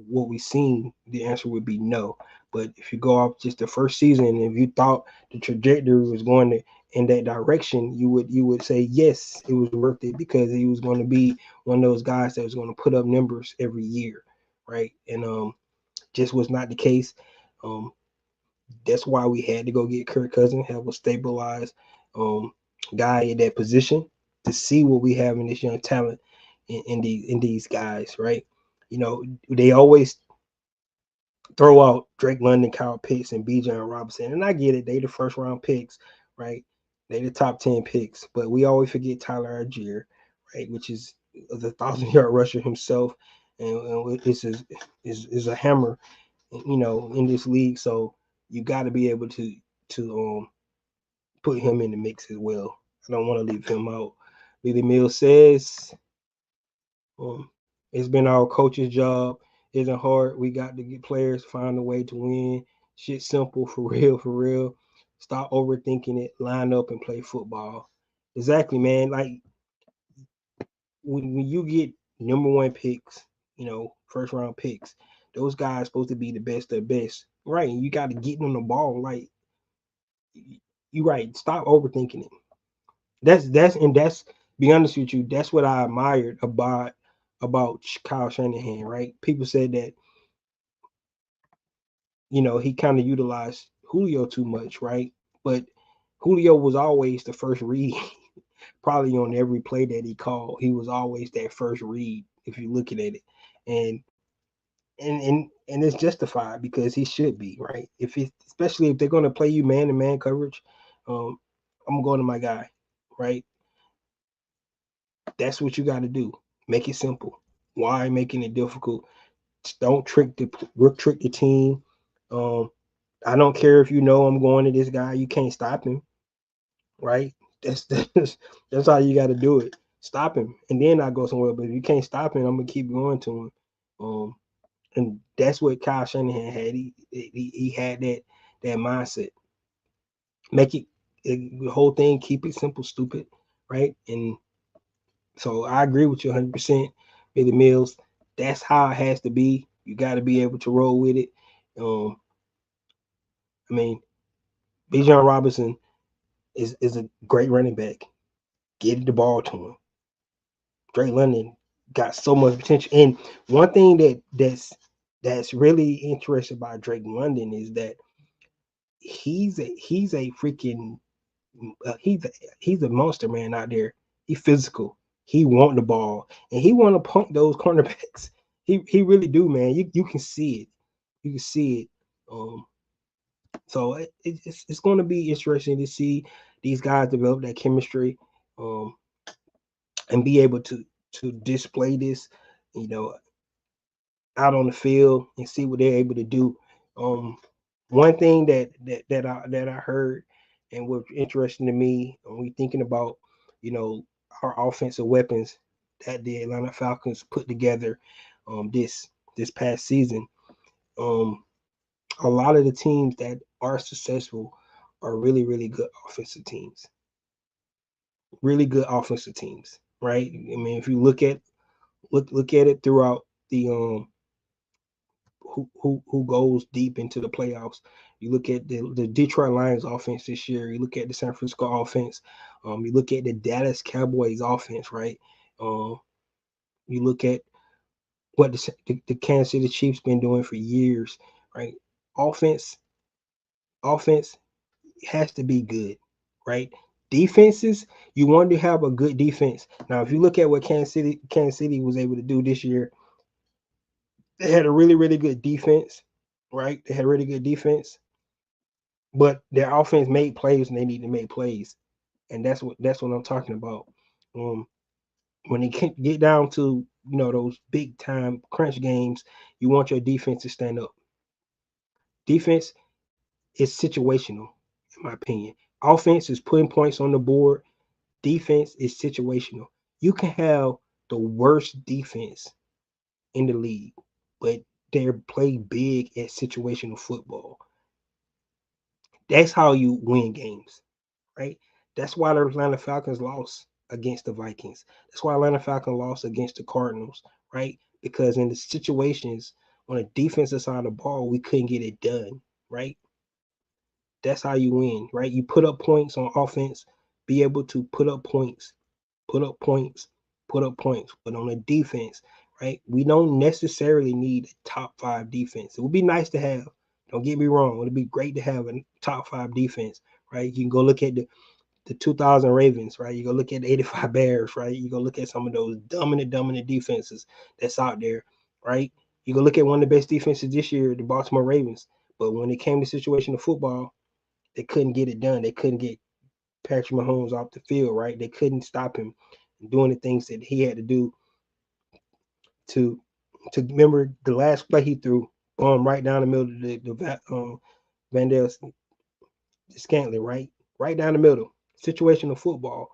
what we've seen, the answer would be no. But if you go off just the first season, if you thought the trajectory was going in that direction, you would say yes, it was worth it, because he was going to be one of those guys that was going to put up numbers every year, right? And just was not the case. Um, that's why we had to go get Kirk Cousins, have a stabilized um, guy in that position to see what we have in this young talent in these guys, right? They always throw out Drake London, Kyle Pitts, and Bijan Robinson, and I get it; they the first round picks, right? They the top 10 picks, but we always forget Tyler Algier, right? Which is the 1,000-yard rusher himself, and is a hammer, in this league. So you got to be able to put him in the mix as well. I don't want to leave him out. Billy Mills says, it's been our coach's job. Isn't hard. We got to get players, find a way to win. Shit simple, for real, for real. Stop overthinking it. Line up and play football. Exactly, man. Like when you get number one picks, first round picks, those guys supposed to be the best of the best. Right. And you got to get them the ball. Like, you right. Stop overthinking it. That's be honest with you, that's what I admired about Kyle Shanahan, right? People said that, he kind of utilized Julio too much, right? But Julio was always the first read, probably on every play that he called. He was always that first read, if you're looking at it. And it's justified because he should be, right? Especially if they're gonna play you man to man coverage, I'm going to my guy, right? That's what you got to do. Make it simple. Why making it difficult? Don't trick the team. Um, I don't care if I'm going to this guy. You can't stop him, right? That's how you got to do it. Stop him, and then I go somewhere. But if you can't stop him, I'm gonna keep going to him. And that's what Kyle Shanahan had. He had that mindset. Make the whole thing. Keep it simple, stupid, right? And so I agree with you 100%, Billy Mills. That's how it has to be. You got to be able to roll with it. I mean, Bijan Robinson is a great running back. Get the ball to him. Drake London got so much potential. And one thing that's really interesting about Drake London is that he's a freaking he's a monster, man, out there. He's physical. He want the ball, and he want to punk those cornerbacks. He really do, man. You can see it. You can see it. So it's going to be interesting to see these guys develop that chemistry, and be able to display this, you know, out on the field and see what they're able to do. One thing that I heard and was interesting to me when we thinking about, our offensive weapons that the Atlanta Falcons put together this past season. A lot of the teams that are successful are really, really good offensive teams. Really good offensive teams, right? I mean, if you look at it throughout the who goes deep into the playoffs. You look at the Detroit Lions offense this year. You look at the San Francisco offense. You look at the Dallas Cowboys offense, right? You look at what the Kansas City Chiefs been doing for years, right? Offense has to be good, right? Defenses, you want to have a good defense. Now, if you look at what Kansas City was able to do this year, they had a really, really good defense, right? They had a really good defense, but their offense made plays and they need to make plays, and that's what I'm talking about. When they get down to those big time crunch games, you want your defense to stand up. Defense is situational, in my opinion. Offense is putting points on the board. Defense is situational. You can have the worst defense in the league, but they play big at situational football. That's how you win games, right? That's why the Atlanta Falcons lost against the Vikings. That's why Atlanta Falcons lost against the Cardinals, right? Because in the situations on the defensive side of the ball, we couldn't get it done, right? That's how you win, right? You put up points on offense, be able to put up points, put up points, put up points. But on the defense, right, we don't necessarily need a top 5 defense. It would be nice to have. Don't get me wrong. It would be great to have a top 5 defense, right? You can go look at the 2000 Ravens, right? You go look at the 85 Bears, right? You go look at some of those dominant defenses that's out there, right? You go look at one of the best defenses this year, the Baltimore Ravens. But when it came to situational football, they couldn't get it done. They couldn't get Patrick Mahomes off the field, right? They couldn't stop him doing the things that he had to do to remember the last play he threw right down the middle of the Van Dale Scantling, right down the middle. Situational football.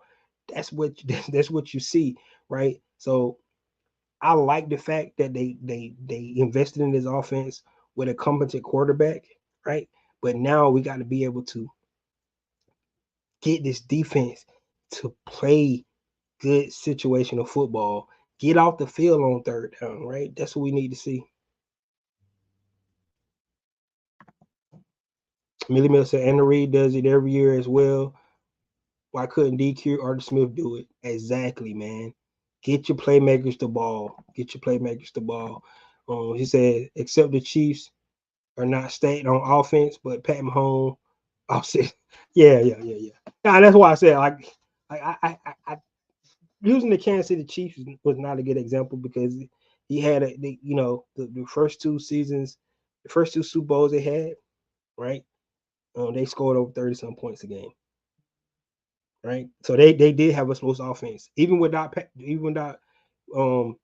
That's what that's what you see, right? So I like the fact that they invested in this offense with a competent quarterback, right? But now we got to be able to get this defense to play good situational football, get off the field on third down, right? That's what we need to see. Millie Mill said Anna Reid does it every year as well. Why couldn't DQ Arthur Smith do it? Exactly, man. Get your playmakers the ball. Get your playmakers the ball. He said, except the Chiefs are not staying on offense, but Pat Mahomes offset. Yeah. Now, that's why I said I using the Kansas City Chiefs was not a good example because he had the first two seasons, the first two Super Bowls they had, right? They scored over 30-some points a game, right? So they did have a close offense, even without um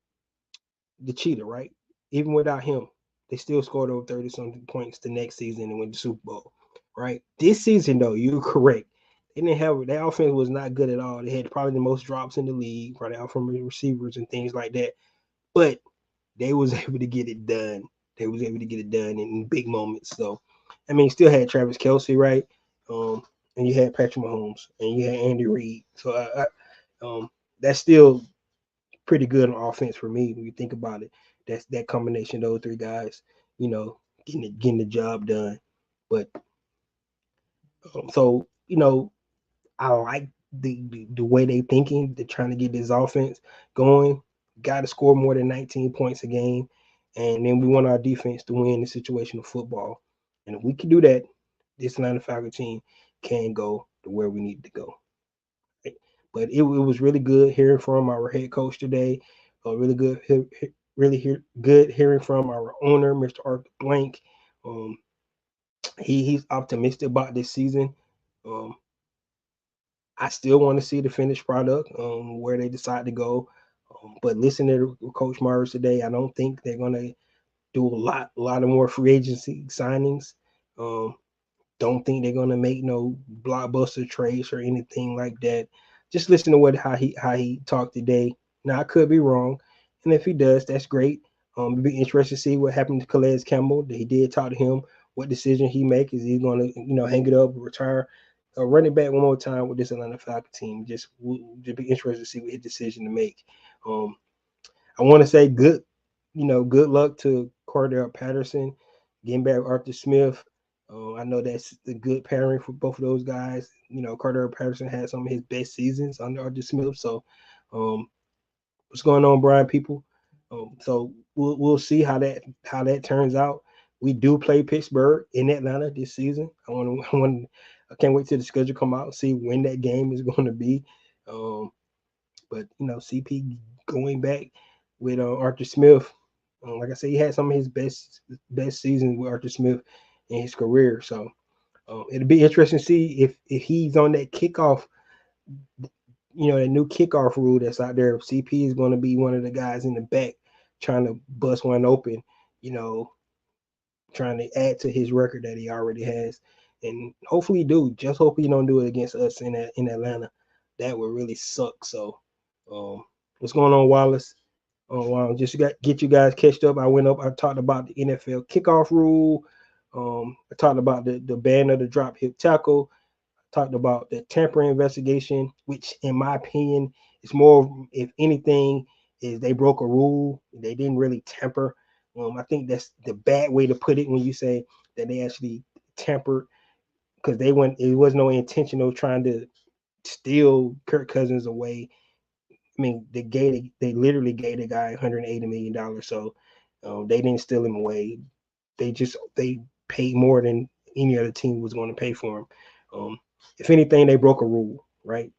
the cheater, right? Even without him, they still scored over 30-something points the next season and win the Super Bowl, right? This season, though, you're correct. They didn't have their offense was not good at all. They had probably the most drops in the league, probably out from receivers and things like that. But they was able to get it done. They was able to get it done in big moments. So, I mean, still had Travis Kelce, right? And you had Patrick Mahomes, and you had Andy Reid. So, that's still pretty good on offense for me when you think about it. That's that combination of those three guys, getting the job done. But so I like the way they thinking. They're trying to get this offense going. Got to score more than 19 points a game, and then we want our defense to win the situational football. And if we can do that, this Atlanta Falcons team can go to where we need to go. Right? But it was really good hearing from our head coach today. Really good, good hearing from our owner, Mr. Arthur Blank. Um, he's optimistic about this season. Um, I still want to see the finished product, where they decide to go. But listening to Coach Myers today, I don't think they're going to do a lot of more free agency signings. Um, don't think they're going to make no blockbuster trades or anything like that. Just listen to how he talked today. Now I could be wrong, and if he does, that's great. It'd be interesting to see what happened to Calais Campbell. He did talk to him. What decision he make? Is he going to hang it up, retire, running back one more time with this Atlanta Falcons team? Just be interested to see what his decision to make. I want to say good luck to Cordell Patterson, getting back Arthur Smith. I know that's the good pairing for both of those guys. Cordell Patterson had some of his best seasons under Arthur Smith. So, what's going on, Brian? People. So we'll see how that turns out. We do play Pittsburgh in Atlanta this season. I can't wait till the schedule come out and see when that game is going to be. But CP going back with Arthur Smith. Like I said, he had some of his best seasons with Arthur Smith in his career. So it'll be interesting to see if he's on that kickoff, that new kickoff rule that's out there. If CP is going to be one of the guys in the back trying to bust one open, trying to add to his record that he already has. And hopefully he do. Just hope he don't do it against us in Atlanta. That would really suck. So what's going on, Wallace? Just get you guys catched up. I talked about the NFL kickoff rule. I talked about the ban of the drop hip tackle. I talked about the tampering investigation, which in my opinion is more, if anything, is they broke a rule. They didn't really tamper. I think that's the bad way to put it when you say that they actually tampered, because it was no intentional trying to steal Kirk Cousins away. I mean, they literally gave the guy $180 million. So they didn't steal him away. They paid more than any other team was going to pay for him. If anything, they broke a rule, right?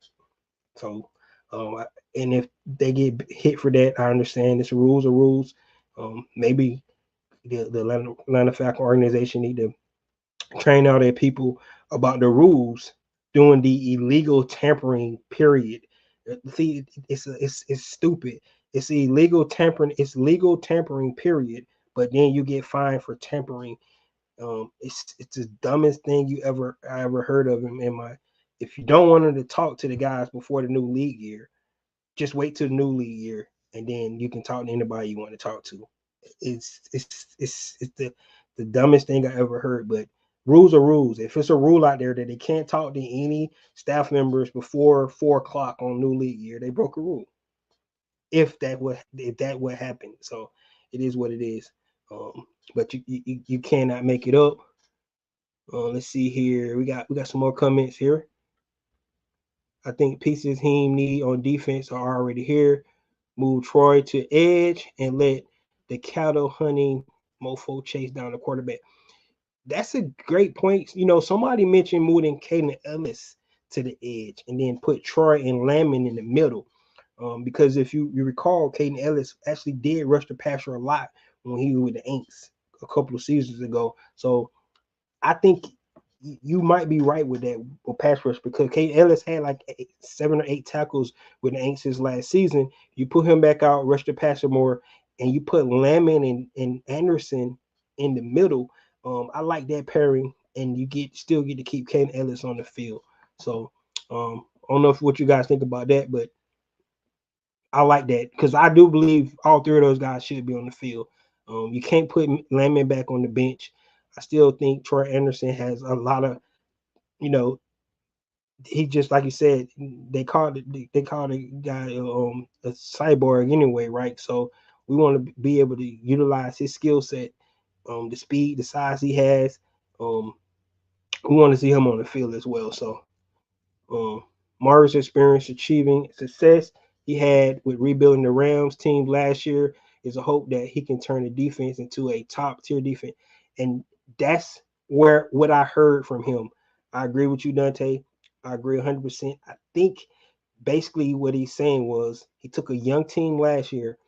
So, and if they get hit for that, I understand. It's rules are rules. Maybe the Atlanta Falcon organization need to train all their people about the rules during the illegal tampering period. See, it's stupid. It's illegal tampering. It's legal tampering period. But then you get fined for tampering. It's the dumbest thing I ever heard of in my. If you don't want to talk to the guys before the new league year, just wait till the new league year, and then you can talk to anybody you want to talk to. It's the dumbest thing I ever heard. But rules are rules. If it's a rule out there that they can't talk to any staff members before 4 o'clock on new league year, they broke a rule. If that would happen, so it is what it is. But you cannot make it up. Let's see here. We got some more comments here. I think pieces he need on defense are already here. Move Troy to edge and let the cattle hunting mofo chase down the quarterback. That's a great point. You know, somebody mentioned moving Caden Ellis to the edge and then put Troy and Lamon in the middle. Because if you recall, Caden Ellis actually did rush the passer a lot when he was with the Aints a couple of seasons ago. So I think you might be right with that with pass rush because Kate Ellis had like 7 or 8 tackles with the Aints last season. You put him back out, rush the passer more, and you put Lamon and Anderson in the middle. I like that pairing, and you still get to keep Kate Ellis on the field. So I don't know what you guys think about that, but I like that because I do believe all three of those guys should be on the field. You can't put Lamon back on the bench. I still think Troy Anderson has a lot of, you know, he just like you said, they called the guy a cyborg anyway, right? So we want to be able to utilize his skill set, the speed, the size he has. Um, we want to see him on the field as well. So um, Mario's experience achieving success he had with rebuilding the Rams team last year is a hope that he can turn the defense into a top tier defense. And that's where what I heard from him. I agree with you, Dante. I agree 100%. I think basically what he's saying was he took a young team last year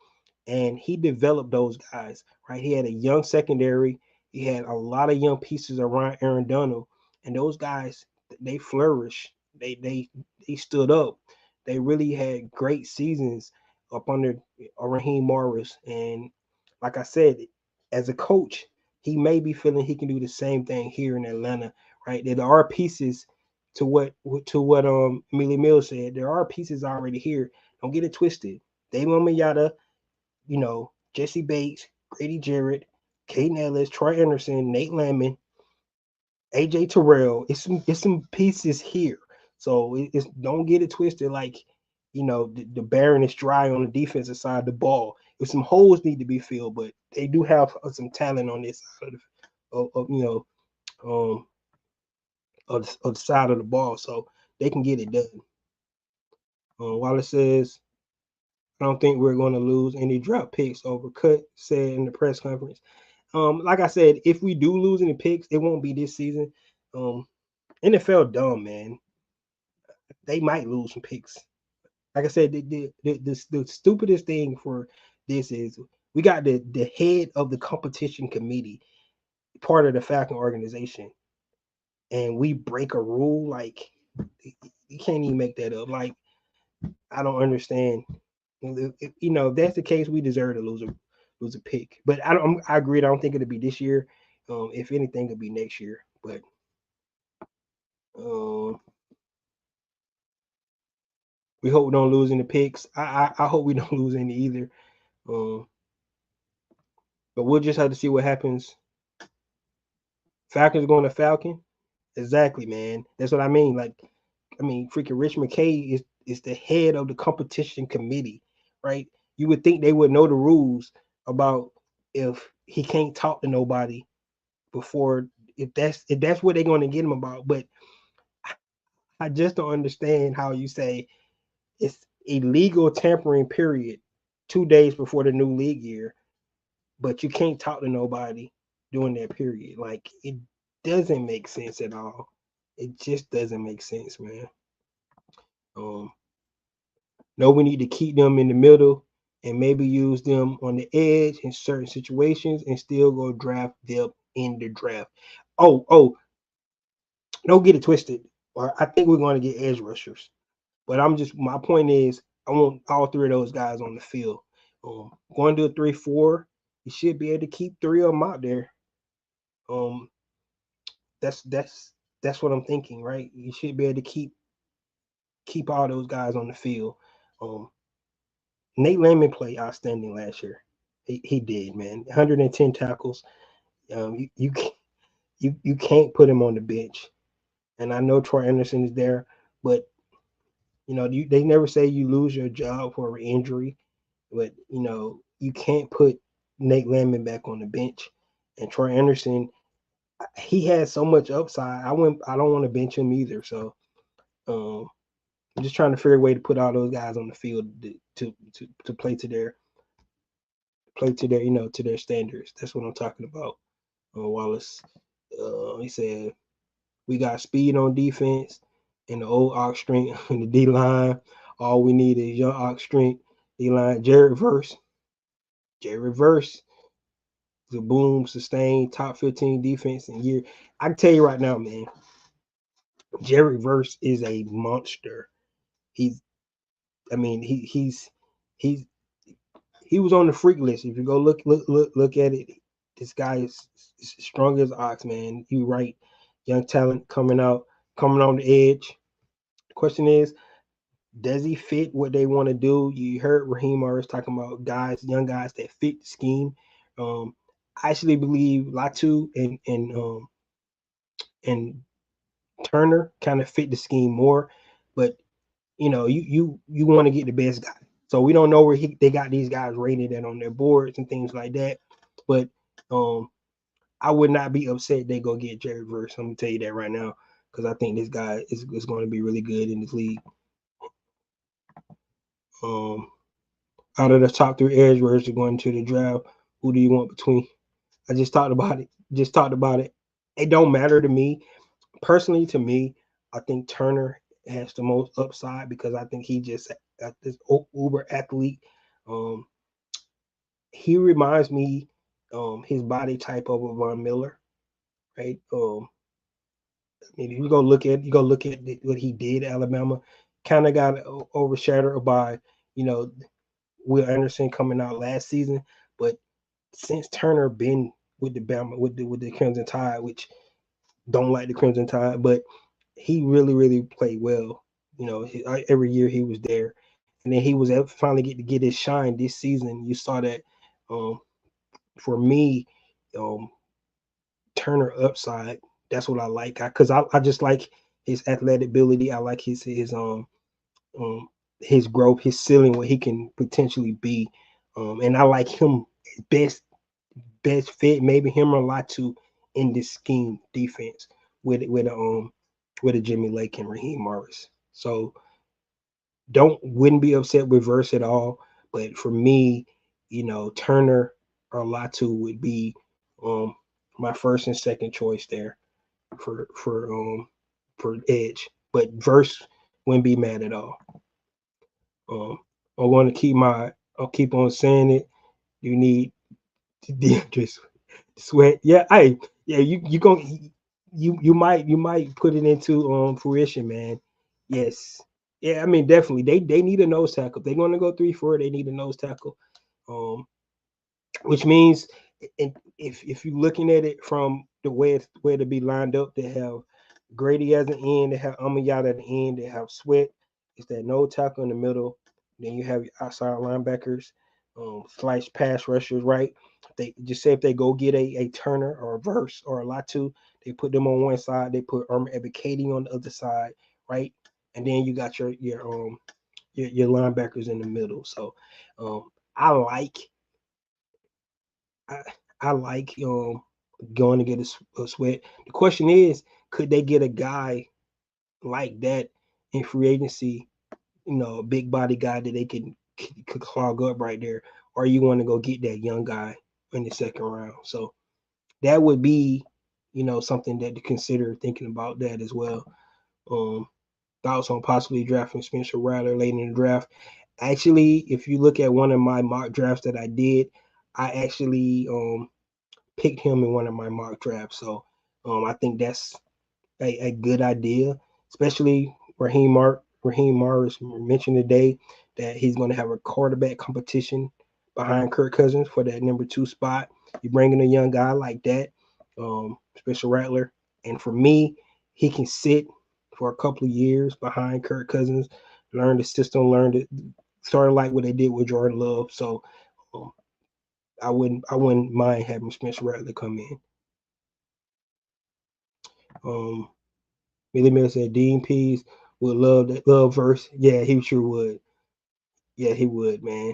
and he developed those guys, right? He had a young secondary. He had a lot of young pieces around Aaron Donald, and those guys they flourished. They stood up. They really had great seasons up under Raheem Morris. And like I said, as a coach, he may be feeling he can do the same thing here in Atlanta, right? There are pieces to what Millie Mills said. There are pieces already here. Don't get it twisted. Dave Yada, Jesse Bates, Grady Jarrett, Caden Ellis, Troy Anderson, Nate Lamon, AJ Terrell. It's some pieces here. So it's don't get it twisted like the Baron is dry on the defensive side of the ball. If some holes need to be filled, but they do have some talent on this side um, of the side of the ball, so they can get it done. Wallace says, I don't think we're going to lose any draft picks over Cut said in the press conference. Like I said, if we do lose any picks, it won't be this season. NFL dumb, man. They might lose some picks. Like I said, the stupidest thing for this is we got the head of the competition committee, part of the Falcon organization, and we break a rule. Like you can't even make that up. Like I don't understand. If that's the case, we deserve to lose a pick. But I agree. I don't think it'll be this year. If anything, it'll be next year. But we hope we don't lose any picks. I hope we don't lose any either. But we'll just have to see what happens. Falcons going to Falcon. Exactly, man. That's what I mean. Like, freaking Rich McKay is the head of the competition committee, right? You would think they would know the rules about if he can't talk to nobody before if that's what they're going to get him about. But I just don't understand how you say it's illegal tampering period 2 days before the new league year, but you can't talk to nobody during that period. Like it doesn't make sense at all. It just doesn't make sense, man. No, we need to keep them in the middle and maybe use them on the edge in certain situations and still go draft them in the draft. Oh, don't get it twisted. or I think we're going to get edge rushers. But my point is, I want all three of those guys on the field. Going to a 3-4, you should be able to keep three of them out there. Um, that's what I'm thinking, right? You should be able to keep all those guys on the field. Um, Nate Landman played outstanding last year. He did, man. 110 tackles. You can't put him on the bench. And I know Troy Anderson is there, but they never say you lose your job for an injury, but you can't put Nate Landman back on the bench. And Troy Anderson, he has so much upside. I don't want to bench him either. So I'm just trying to figure a way to put all those guys on the field to play to their to their standards. That's what I'm talking about. Wallace, he said we got speed on defense and the old ox strength in the D line. All we need is young ox strength D line. Jared Verse, the boom, sustain top 15 defense in year. I can tell you right now, man, Jared Verse is a monster. He's, I mean, he's he was on the freak list. If you go look at it, this guy is strong as ox, man. You right, young talent coming on the edge. The question is, does he fit what they want to do? You heard Raheem Morris talking about young guys that fit the scheme. I actually believe Latu and Turner kind of fit the scheme more, but you want to get the best guy. So we don't know where they got these guys rated at on their boards and things like that. But I would not be upset they go get Jared Verse. I'm gonna tell you that right now because I think this guy is going to be really good in this league. Out of the top three edge rushers going to the draft, who do you want between? I just talked about it. It don't matter to me personally. To me, I think Turner has the most upside because I think he just this uber athlete. Um, he reminds me his body type of a Von Miller, right? I mean, if you go look at what he did at Alabama, kind of got overshadowed by Will Anderson coming out last season, but since Turner been with the Bama with the Crimson Tide, which don't like the Crimson Tide, but he really played well. Every year he was there, and then he was finally get his shine this season. You saw that. For me, um, Turner upside. That's what I like because I just like his athletic ability. I like um his growth, his ceiling, what he can potentially be. And I like him best fit, maybe him or Latu in this scheme defense with a Jimmy Lake and Raheem Morris. So wouldn't be upset with Verse at all. But for me, Turner or Latu would be um my first and second choice there for edge. But Verse wouldn't be mad at all. Um I want to I'll keep on saying it. You need DeAndre Sweat. Yeah, you going you might put it into fruition, man. Yes. Yeah, I mean definitely they need a nose tackle. If they're gonna go 3-4, they need a nose tackle. Which means if you're looking at it from the way to be lined up, they have Grady as an end, they have Amayat at the end, they have Sweat. It's that no tackle in the middle. Then you have your outside linebackers, slash pass rushers, right? They just say if they go get a Turner or a Verse or a Latu, they put them on one side, they put Ebiketie on the other side, right? And then you got your linebackers in the middle. So I like I, I like going to get a Sweat. The question is, could they get a guy like that in free agency? A big body guy that they could clog up right there, or you want to go get that young guy in the second round. So that would be, something that to consider thinking about that as well. Thoughts on possibly drafting Spencer Rattler late in the draft. Actually, if you look at one of my mock drafts that I did, I actually picked him in one of my mock drafts. So I think that's a good idea. especially Raheem Morris mentioned today that he's going to have a quarterback competition behind Kirk Cousins for that number 2 spot. You bring in a young guy like that, Spencer Rattler, and for me, he can sit for a couple of years behind Kirk Cousins, learn the system, learn it, sort of like what they did with Jordan Love. So um, I wouldn't mind having Spencer Rattler come in. Um, Millie Miller said Dean Pease would love that love verse. Yeah, he sure would. Yeah, he would, man.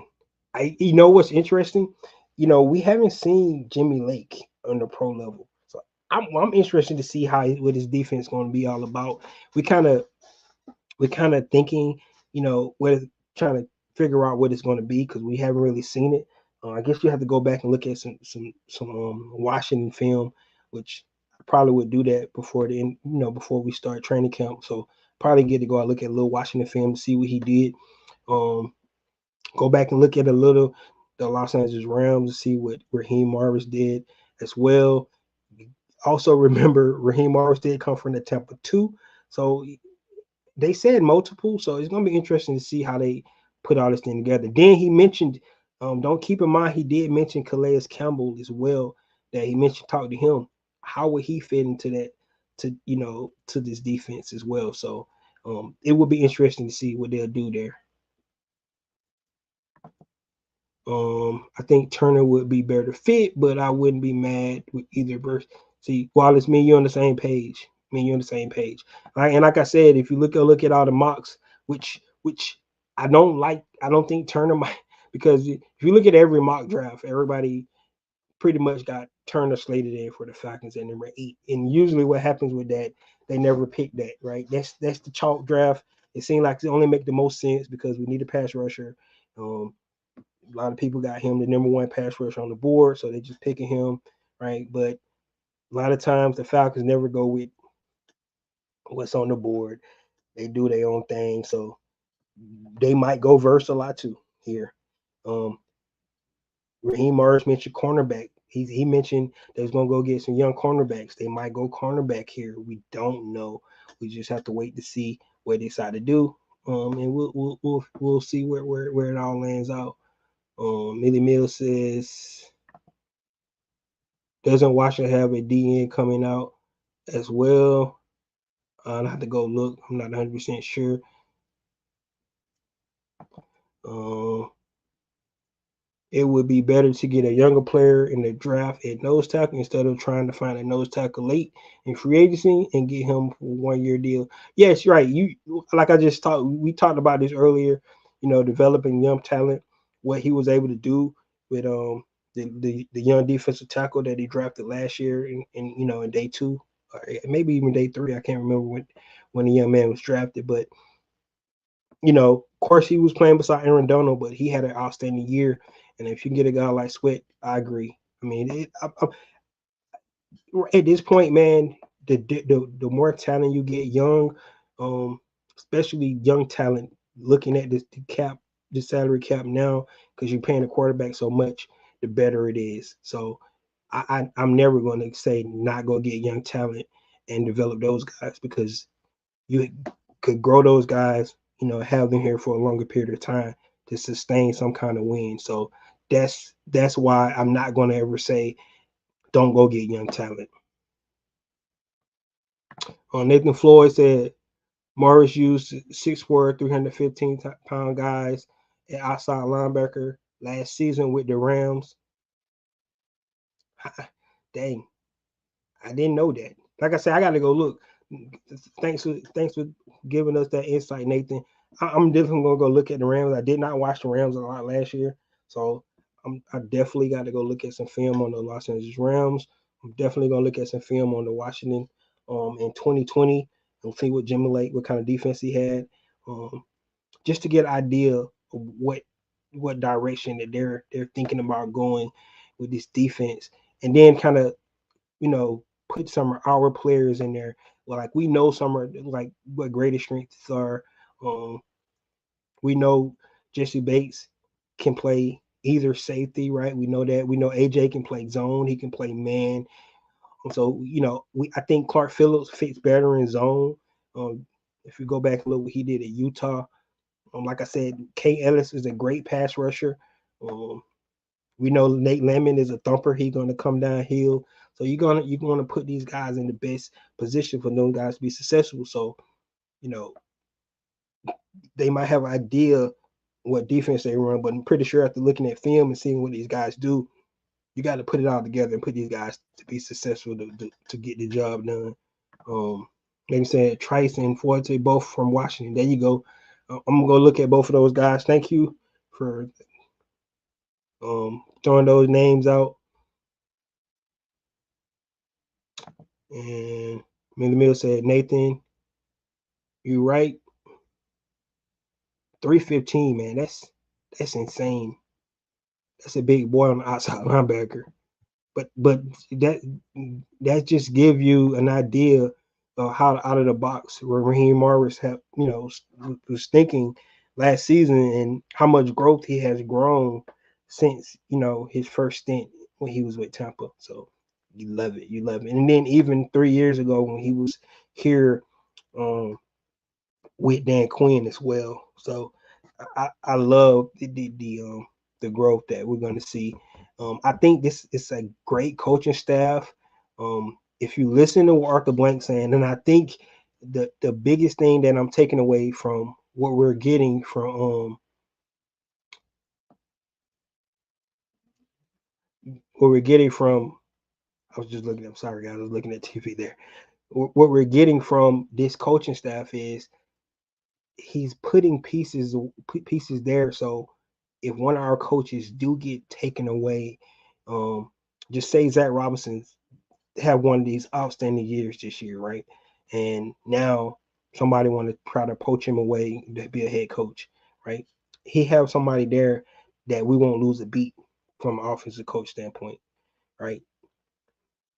You know what's interesting? We haven't seen Jimmy Lake on the pro level, so I'm interested to see what his defense going to be all about. We kind of we're kind of thinking, what trying to figure out what it's going to be because we haven't really seen it. I guess you have to go back and look at some Washington film, which I probably would do that before we start training camp. So probably get to go out and look at a little Washington film to see what he did. Um, Go back and look at a little the Los Angeles Rams to see what Raheem Morris did as well. Also remember Raheem Morris did come from the Tampa 2, so they said multiple, so it's gonna be interesting to see how they put all this thing together. Then he mentioned, don't keep in mind he did mention Calais Campbell as well. That he mentioned talk to him. How would he fit into that to this defense as well? So it would be interesting to see what they'll do there. I think Turner would be better fit, but I wouldn't be mad with either verse. See, Wallace, me and you on the same page. Me and you on the same page. And like I said, if you look at all the mocks, which I don't like, I don't think Turner might because if you look at every mock draft, everybody pretty much got Turner slated in for the Falcons at number 8. And usually what happens with that, they never pick that, right? That's the chalk draft. It seems like it only make the most sense because we need a pass rusher. A lot of people got him the number 1 pass rusher on the board, so they're just picking him, right? But a lot of times the Falcons never go with what's on the board. They do their own thing, so they might go verse a lot too here. Um, Raheem Morris mentioned cornerback. He mentioned they was gonna go get some young cornerbacks. They might go cornerback here. We don't know. We just have to wait to see what they decide to do. And we'll see where it all lands out. Millie Mill says, doesn't Washington have a DN coming out as well? I have to go look. I'm not 100% sure. It would be better to get a younger player in the draft at nose tackle instead of trying to find a nose tackle late in free agency and get him for a 1-year deal. Yes, right. You like I just talked. We talked about this earlier. Developing young talent. What he was able to do with the young defensive tackle that he drafted last year in day 2, or maybe even day 3. I can't remember when the young man was drafted, but of course he was playing beside Aaron Donald, but he had an outstanding year. And if you can get a guy like Sweat, I agree. I mean, at this point, man, the more talent you get, young, especially young talent, looking at the salary cap now, because you're paying the quarterback so much, the better it is. So I'm never going to say not go get young talent and develop those guys because you could grow those guys, have them here for a longer period of time to sustain some kind of win. So that's why I'm not going to ever say don't go get young talent. Nathan Floyd said Morris used 6'4", 315-pound guys at outside linebacker last season with the Rams. Dang, I didn't know that. Like I said, I got to go look. Thanks for giving us that insight, Nathan. I'm definitely gonna go look at the Rams. I did not watch the Rams a lot last year, so I definitely got to go look at some film on the Los Angeles Rams. I'm definitely gonna look at some film on the Washington in 2020 and see what Jimmy Lake, what kind of defense he had, just to get an idea of what direction that they're thinking about going with this defense, and then kind of put some of our players in there. Well, like we know some are like what greatest strengths are. We know Jesse Bates can play either safety, right? We know that. We know AJ can play zone. He can play man. So I think Clark Phillips fits better in zone. If you go back and look what he did at Utah, like I said, Kay Ellis is a great pass rusher. Um, we know Nate Lemon is a thumper. He's going to come downhill. So you're gonna put these guys in the best position for those guys to be successful. So you know they might have an idea what defense they run, but I'm pretty sure after looking at film and seeing what these guys do, you got to put it all together and put these guys to be successful to get the job done. Like I said, Trice and Forte both from Washington. There you go. I'm gonna look at both of those guys. Thank you for throwing those names out. And Millie Mill said, Nathan, you right. 315, man. That's insane. That's a big boy on the outside linebacker. But that just give you an idea of how out of the box where Raheem Morris was thinking last season and how much growth he has grown since his first stint when he was with Tampa. So you love it. And then even 3 years ago when he was here with Dan Quinn as well. So I love the growth that we're going to see. I think this is a great coaching staff. If you listen to what Arthur Blank saying, and I think the biggest thing that I'm taking away from what we're getting from I was just looking. I'm sorry, guys. I was looking at TV there. What we're getting from this coaching staff is he's putting pieces there. So if one of our coaches do get taken away, just say Zach Robinson have one of these outstanding years this year, right? And now somebody want to try to poach him away to be a head coach, right? He have somebody there that we won't lose a beat from an offensive coach standpoint, right?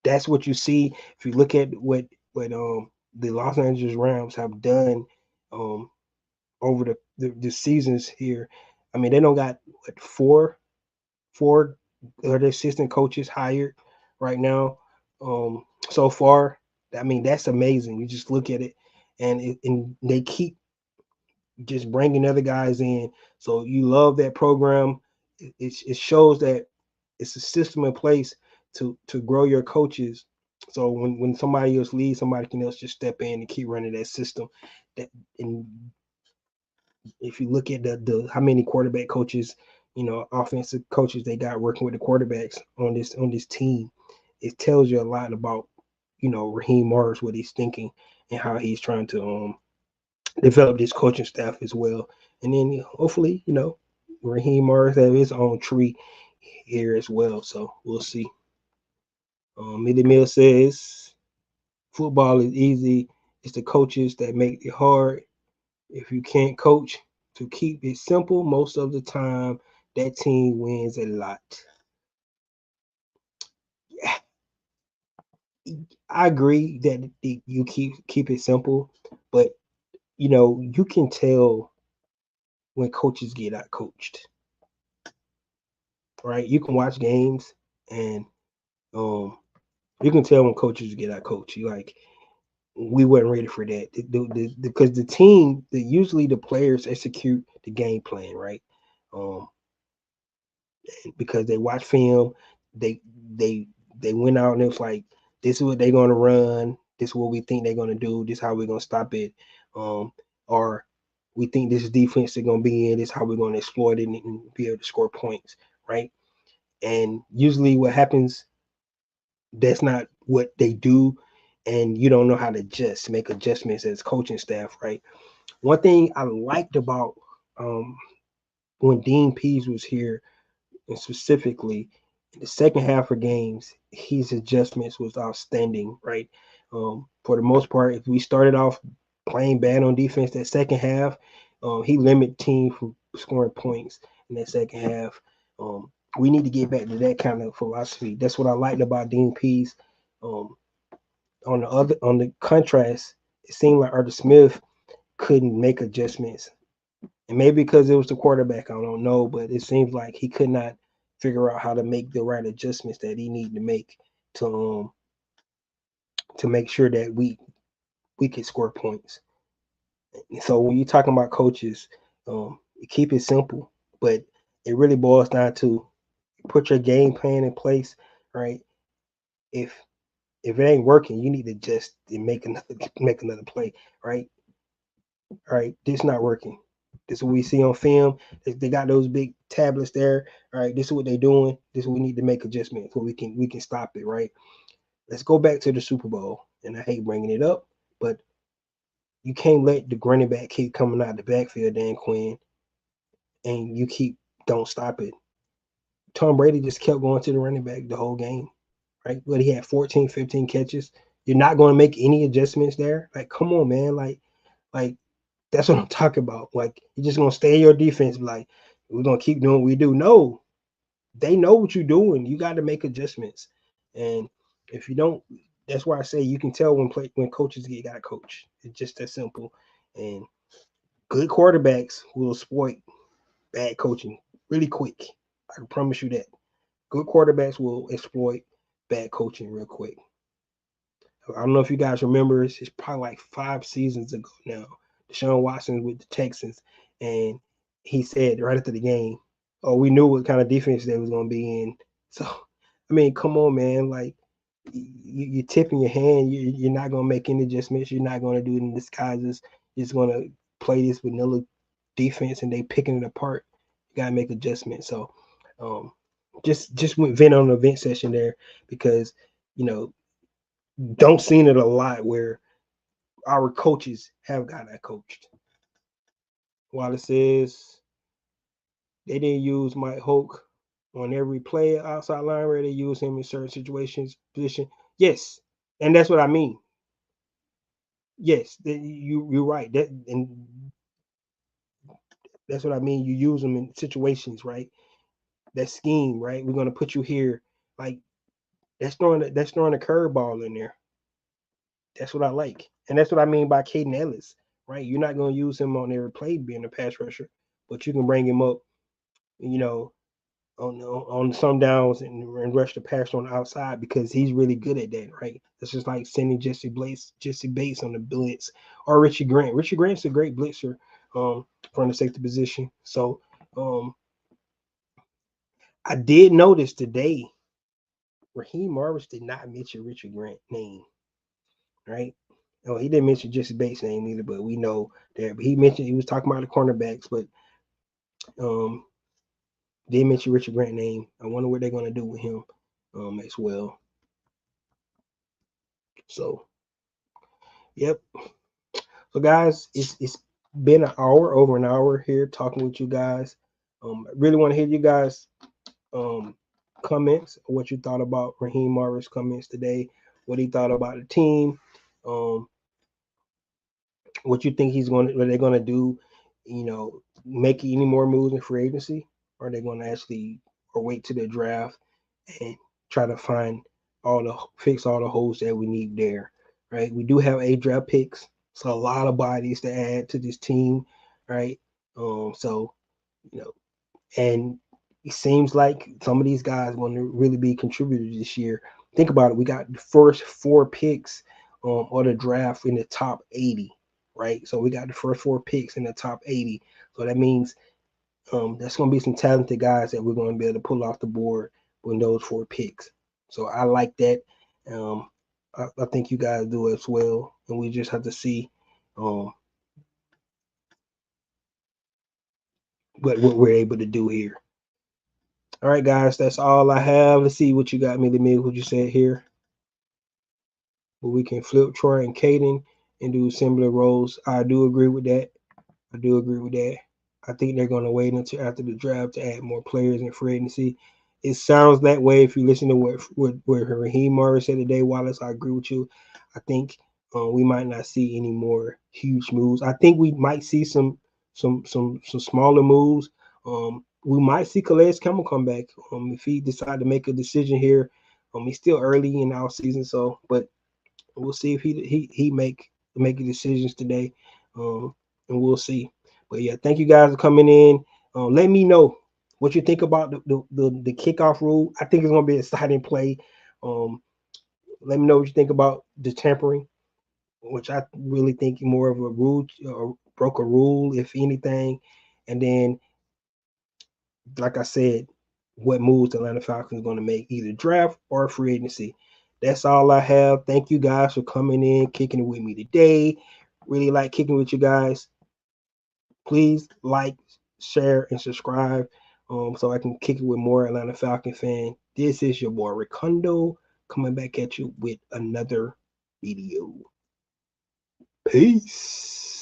That's what you see if you look at what the Los Angeles Rams have done over the seasons here. I mean, they don't got what four other assistant coaches hired right now so far. I mean, that's amazing. You just look at it, and they keep just bringing other guys in. So you love that program. It shows that it's a system in place to grow your coaches. So when somebody else leaves, somebody can else just step in and keep running that system. That and if you look at the how many quarterback coaches, offensive coaches they got working with the quarterbacks on this team, it tells you a lot about Raheem Morris, what he's thinking and how he's trying to develop this coaching staff as well. And then hopefully, Raheem Morris have his own tree here as well. So we'll see. Millie Mill says football is easy. It's the coaches that make it hard. If you can't coach to keep it simple, most of the time that team wins a lot. I agree that you keep it simple, but you can tell when coaches get out coached, right? You can watch games and you can tell when coaches get out coached. You like we weren't ready for that because the team, usually the players execute the game plan, right? Um, because they watch film, they they they went out and it was like, this is what they're gonna run, this is what we think they're gonna do, this is how we're gonna stop it, or we think this defense is gonna be in, this is how we're gonna exploit it and be able to score points, right? And usually what happens, that's not what they do, and you don't know how to make adjustments as coaching staff, right? One thing I liked about when Dean Pease was here, and specifically in the second half of games, his adjustments was outstanding, right? For the most part, if we started off playing bad on defense that second half, he limited team from scoring points in that second half. We need to get back to that kind of philosophy. That's what I liked about Dean Pease. Um, on the contrast, it seemed like Arthur Smith couldn't make adjustments, and maybe because it was the quarterback, I don't know, but it seems like he could not figure out how to make the right adjustments that he needed to make to make sure that we could score points. So when you're talking about coaches, keep it simple, but it really boils down to put your game plan in place, right? If if it ain't working, you need to just make another play, right? All right, this not working. This is what we see on film. They got those big tablets there. All right, this is what they're doing. This is what we need to make adjustments so we can stop it, right? Let's go back to the Super Bowl, and I hate bringing it up, but you can't let the running back keep coming out the backfield, Dan Quinn, and you keep don't stop it. Tom Brady just kept going to the running back the whole game, right? But he had 14, 15 catches. You're not going to make any adjustments there. Like, come on, man. Like that's what I'm talking about. Like, you're just gonna stay in your defense. Like, we're gonna keep doing what we do. No, they know what you're doing. You got to make adjustments. And if you don't, that's why I say you can tell when coaches get got coach. It's just that simple. And good quarterbacks will exploit bad coaching really quick. I can promise you that. Good quarterbacks will exploit bad coaching real quick. I don't know if you guys remember, it's probably like 5 seasons ago now. Deshaun Watson with the Texans, and he said right after the game, "Oh, we knew what kind of defense they was gonna be in." So, I mean, come on, man. Like, you're tipping your hand. You're not gonna make any adjustments. You're not gonna do any disguises. You're just gonna play this vanilla defense, and they picking it apart. You gotta make adjustments. So, um, just went vent on the vent session there because you know don't see it a lot where our coaches have got that coached. While it says they didn't use Mike Hoke on every play outside line where they use him in certain situations, position. Yes, and that's what I mean. Yes, you're right. That's what I mean. You use them in situations, right? That scheme, right? We're gonna put you here. Like that's throwing a curveball in there. That's what I like. And that's what I mean by Caden Ellis, right? You're not going to use him on every play being a pass rusher, but you can bring him up, you know, on some downs and rush the pass on the outside because he's really good at that, right? It's just like sending Jesse Bates on the blitz or Richie Grant. Richie Grant's a great blitzer from the safety position. So I did notice today Raheem Morris did not mention Richie Grant's name, right? Oh, he didn't mention Jesse Bates' name either, but we know that. But he was talking about the cornerbacks, but um, didn't mention Richard Grant's name. I wonder what they're gonna do with him as well. So, yep. So, guys, it's been over an hour here talking with you guys. I really want to hear you guys comments, what you thought about Raheem Morris' comments today, what he thought about the team, um, what you think what they're gonna do, make any more moves in free agency, or are they gonna actually or wait to the draft and try to fix all the holes that we need there, right? We do have 8 draft picks, so a lot of bodies to add to this team, right? So you know, and it seems like some of these guys want to really be contributors this year. Think about it. We got the first 4 picks of the draft in the top 80, right? So we got the first 4 picks in the top 80. So that means that's going to be some talented guys that we're going to be able to pull off the board with those 4 picks. So I like that. I think you guys do as well. And we just have to see what we're able to do here. All right, guys, that's all I have. Let's see what you got, Millie Mig, what you said here. But we can flip Troy and Caden and do similar roles. I do agree with that. I think they're going to wait until after the draft to add more players in free agency. It sounds that way if you listen to what Raheem Morris said today, Wallace. I agree with you. I think we might not see any more huge moves. I think we might see some smaller moves. We might see Calais Campbell come back if he decide to make a decision here. He's still early in our season, but we'll see if he make decisions today, and we'll see. But yeah, thank you guys for coming in. Let me know what you think about the kickoff rule. I think it's gonna be an exciting play. Let me know what you think about the tampering. which I really think more of a rule, broke a rule, if anything. And then, like I said, what moves the Atlanta Falcons going to make, either draft or free agency. That's all I have. Thank you guys for coming in, kicking it with me today. Really like kicking with you guys. Please like, share, and subscribe so I can kick it with more Atlanta Falcon fan. This is your boy Ricondo coming back at you with another video. Peace.